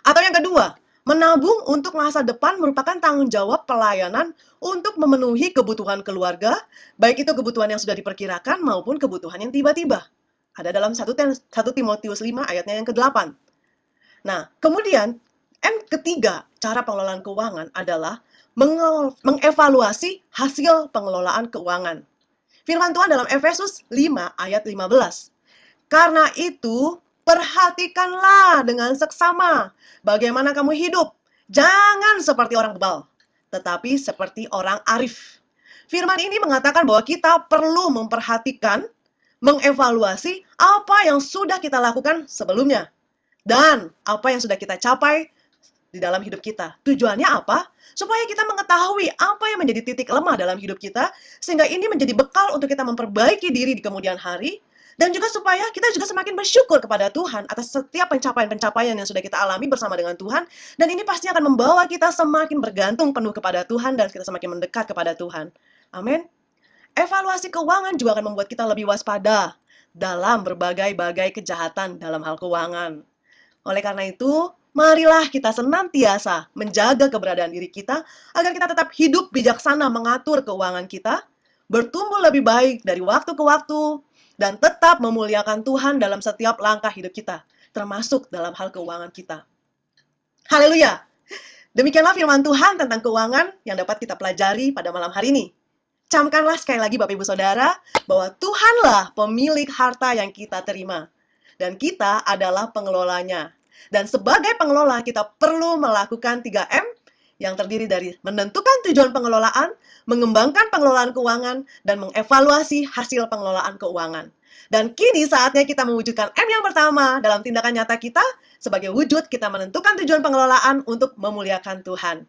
Atau yang kedua, menabung untuk masa depan merupakan tanggung jawab pelayanan untuk memenuhi kebutuhan keluarga, baik itu kebutuhan yang sudah diperkirakan maupun kebutuhan yang tiba-tiba. Ada dalam 1 Timotius 5 ayatnya yang ke-8. Nah, kemudian ketiga, cara pengelolaan keuangan adalah mengevaluasi hasil pengelolaan keuangan. Firman Tuhan dalam Efesus 5 ayat 15. Karena itu, perhatikanlah dengan seksama bagaimana kamu hidup. Jangan seperti orang bebal, tetapi seperti orang arif. Firman ini mengatakan bahwa kita perlu memperhatikan, mengevaluasi apa yang sudah kita lakukan sebelumnya. Dan apa yang sudah kita capai di dalam hidup kita. Tujuannya apa? Supaya kita mengetahui apa yang menjadi titik lemah dalam hidup kita, sehingga ini menjadi bekal untuk kita memperbaiki diri di kemudian hari, dan juga supaya kita juga semakin bersyukur kepada Tuhan atas setiap pencapaian-pencapaian yang sudah kita alami bersama dengan Tuhan, dan ini pasti akan membawa kita semakin bergantung penuh kepada Tuhan, dan kita semakin mendekat kepada Tuhan. Amin. Evaluasi keuangan juga akan membuat kita lebih waspada dalam berbagai-bagai kejahatan dalam hal keuangan. Oleh karena itu, marilah kita senantiasa menjaga keberadaan diri kita agar kita tetap hidup bijaksana mengatur keuangan kita, bertumbuh lebih baik dari waktu ke waktu, dan tetap memuliakan Tuhan dalam setiap langkah hidup kita, termasuk dalam hal keuangan kita. Haleluya! Demikianlah firman Tuhan tentang keuangan yang dapat kita pelajari pada malam hari ini. Camkanlah sekali lagi Bapak Ibu Saudara, bahwa Tuhanlah pemilik harta yang kita terima. Dan kita adalah pengelolanya. Dan sebagai pengelola kita perlu melakukan 3M yang terdiri dari menentukan tujuan pengelolaan, mengembangkan pengelolaan keuangan, dan mengevaluasi hasil pengelolaan keuangan. Dan kini saatnya kita mewujudkan M yang pertama dalam tindakan nyata kita, sebagai wujud kita menentukan tujuan pengelolaan untuk memuliakan Tuhan.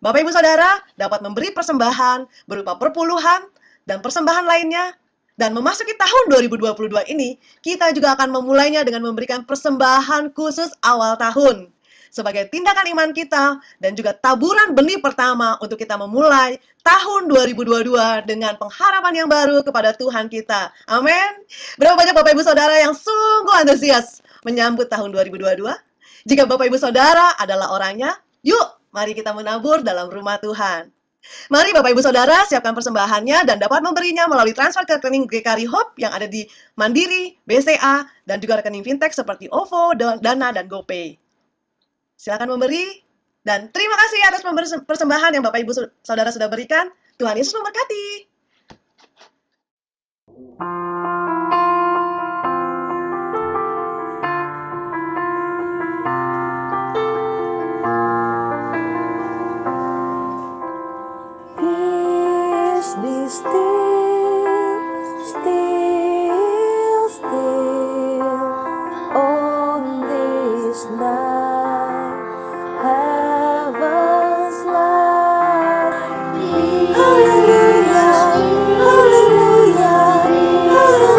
Bapak Ibu Saudara dapat memberi persembahan berupa perpuluhan dan persembahan lainnya. Dan memasuki tahun 2022 ini, kita juga akan memulainya dengan memberikan persembahan khusus awal tahun. Sebagai tindakan iman kita dan juga taburan benih pertama untuk kita memulai tahun 2022 dengan pengharapan yang baru kepada Tuhan kita. Amin. Berapa banyak Bapak Ibu Saudara yang sungguh antusias menyambut tahun 2022? Jika Bapak Ibu Saudara adalah orangnya, yuk mari kita menabur dalam rumah Tuhan. Mari Bapak Ibu Saudara siapkan persembahannya dan dapat memberinya melalui transfer ke rekening GKRI Hope yang ada di Mandiri, BCA, dan juga rekening fintech seperti OVO, Dana, dan GoPay. Silakan memberi, dan terima kasih atas persembahan yang Bapak Ibu Saudara sudah berikan. Tuhan Yesus memberkati. Be still, still, still on this night. Heaven's light. Hallelujah, hallelujah, hallelujah.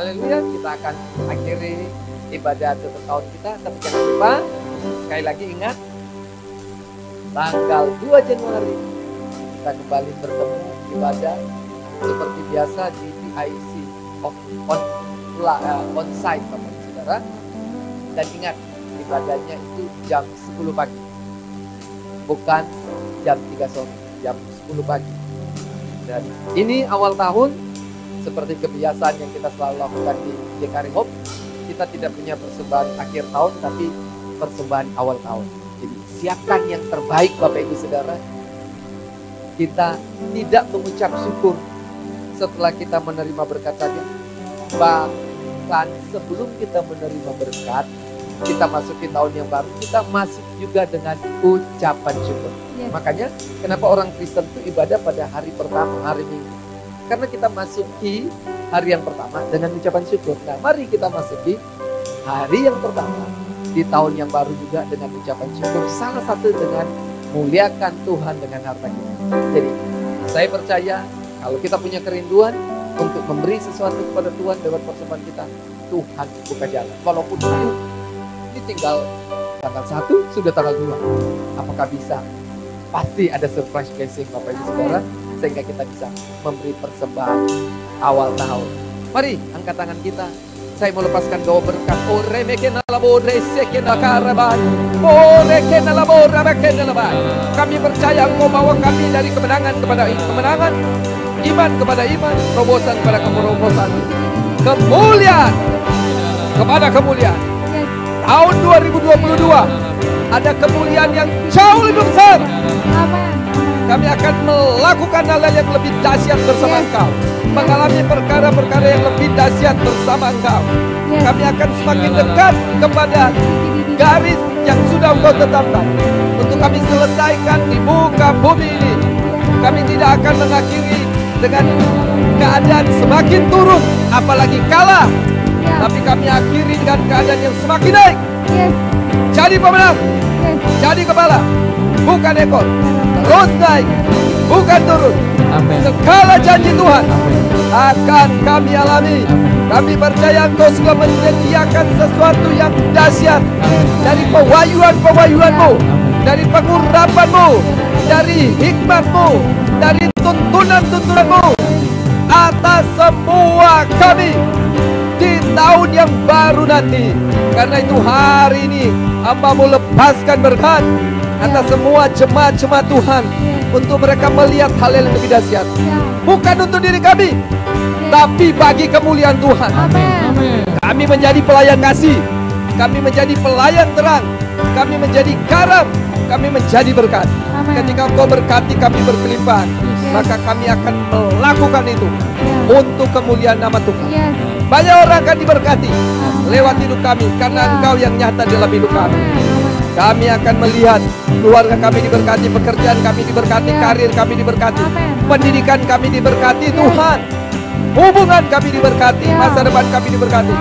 Haleluya, kita akan akhiri ibadah tutup tahun kita. Tapi jangan lupa, sekali lagi ingat, tanggal 2 Januari kita kembali bertemu ibadah seperti biasa di PIC on-site Bapak Ibu Saudara. Dan ingat, ibadahnya itu jam 10 pagi, bukan jam 3 sore, jam 10 pagi. Dan ini awal tahun, seperti kebiasaan yang kita selalu lakukan di JKR Hope, kita tidak punya persembahan akhir tahun, tapi persembahan awal tahun. Jadi siapkan yang terbaik Bapak Ibu Saudara. Kita tidak mengucap syukur setelah kita menerima berkat saja. Bahkan sebelum kita menerima berkat, kita masuki tahun yang baru, kita masuk juga dengan ucapan syukur. Makanya kenapa orang Kristen itu ibadah pada hari pertama, hari Minggu. Karena kita masuki hari yang pertama dengan ucapan syukur. Nah, mari kita masuki hari yang pertama di tahun yang baru juga dengan ucapan syukur. Salah satu dengan muliakan Tuhan dengan harta kita. Jadi saya percaya kalau kita punya kerinduan untuk memberi sesuatu kepada Tuhan lewat persembahan kita, Tuhan buka jalan. Walaupun ini tinggal tanggal 1, sudah tanggal 2. Apakah bisa? Pasti ada surprise blessing Bapak Ibu Saudara, sehingga kita bisa memberi persembahan awal tahun. Mari angkat tangan kita. Saya mau lepaskan doa berkat. Kami percaya Engkau bawa kami dari kemenangan kepada kemenangan, iman kepada iman, terobosan kepada terobosan, kemuliaan kepada kemuliaan. Tahun 2022 ada kemuliaan yang jauh lebih besar. Kami akan melakukan hal-hal yang lebih dahsyat bersama Engkau, mengalami perkara-perkara yang lebih dahsyat bersama Engkau. Kami akan semakin dekat kepada garis yang sudah Engkau tetapkan untuk kami selesaikan di muka bumi ini. Kami tidak akan mengakhiri dengan keadaan semakin turun, apalagi kalah, tapi kami akhiri dengan keadaan yang semakin naik. Jadi pemenang, jadi kepala, bukan ekor, terus naik, bukan turun. Amin. Segala janji Tuhan akan kami alami. Kami percaya Engkau sudah menyediakan sesuatu yang dahsyat dari pewahyuan-pewahyuan-Mu, dari pengurapan-Mu, dari hikmat-Mu, dari tuntunan-tuntunan-Mu atas semua kami di tahun yang baru nanti. Karena itu hari ini hamba-Mu lepaskan berkat atas semua jemaat-jemaat Tuhan untuk mereka melihat hal yang lebih dahsyat. Bukan untuk diri kami, tapi bagi kemuliaan Tuhan. Amin. Kami menjadi pelayan kasih, kami menjadi pelayan terang, kami menjadi garam, kami menjadi berkat. Ketika Engkau berkati kami berkelimpahan, maka kami akan melakukan itu untuk kemuliaan nama Tuhan. Banyak orang akan diberkati lewat hidup kami karena Engkau yang nyata dalam hidup kami. Kami akan melihat keluarga kami diberkati, pekerjaan kami diberkati, karir kami diberkati, pendidikan kami diberkati Tuhan, hubungan kami diberkati, masa depan kami diberkati.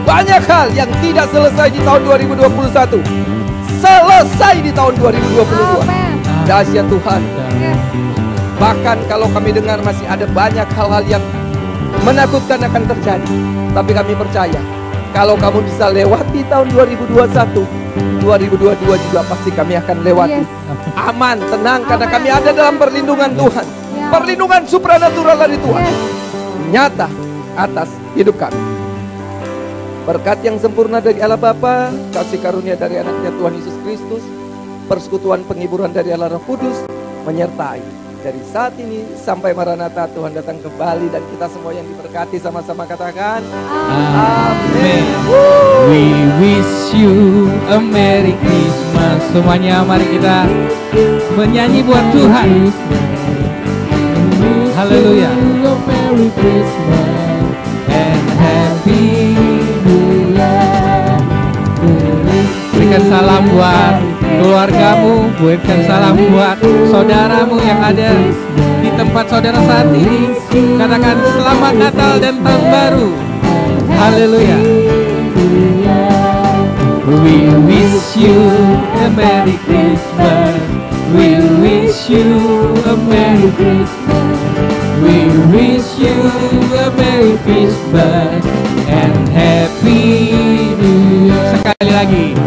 Banyak hal yang tidak selesai di tahun 2021 selesai di tahun 2022. Dahsyat Tuhan. Bahkan kalau kami dengar masih ada banyak hal-hal yang menakutkan akan terjadi, tapi kami percaya kalau kamu bisa lewati tahun 2021, 2022 juga pasti kami akan lewati. Aman, tenang, karena kami ada dalam perlindungan Tuhan. Perlindungan supranatural dari Tuhan nyata atas hidup kami. Berkat yang sempurna dari Allah Bapa, kasih karunia dari anaknya Tuhan Yesus Kristus, persekutuan penghiburan dari Allah Roh Kudus menyertai dari saat ini sampai Maranatha Tuhan datang kembali, dan kita semua yang diberkati sama-sama katakan amin. We wish you a Merry Christmas. Semuanya mari kita menyanyi buat Tuhan. Haleluya. Merry Christmas and Happy New Year. Berikan salam buat keluargamu, berikan salam buat saudaramu yang ada di tempat saudara saat ini. Katakan selamat Natal dan Tahun Baru. Haleluya. We wish you a Merry Christmas. We wish you a Merry Christmas. We wish you a Merry Christmas lagi.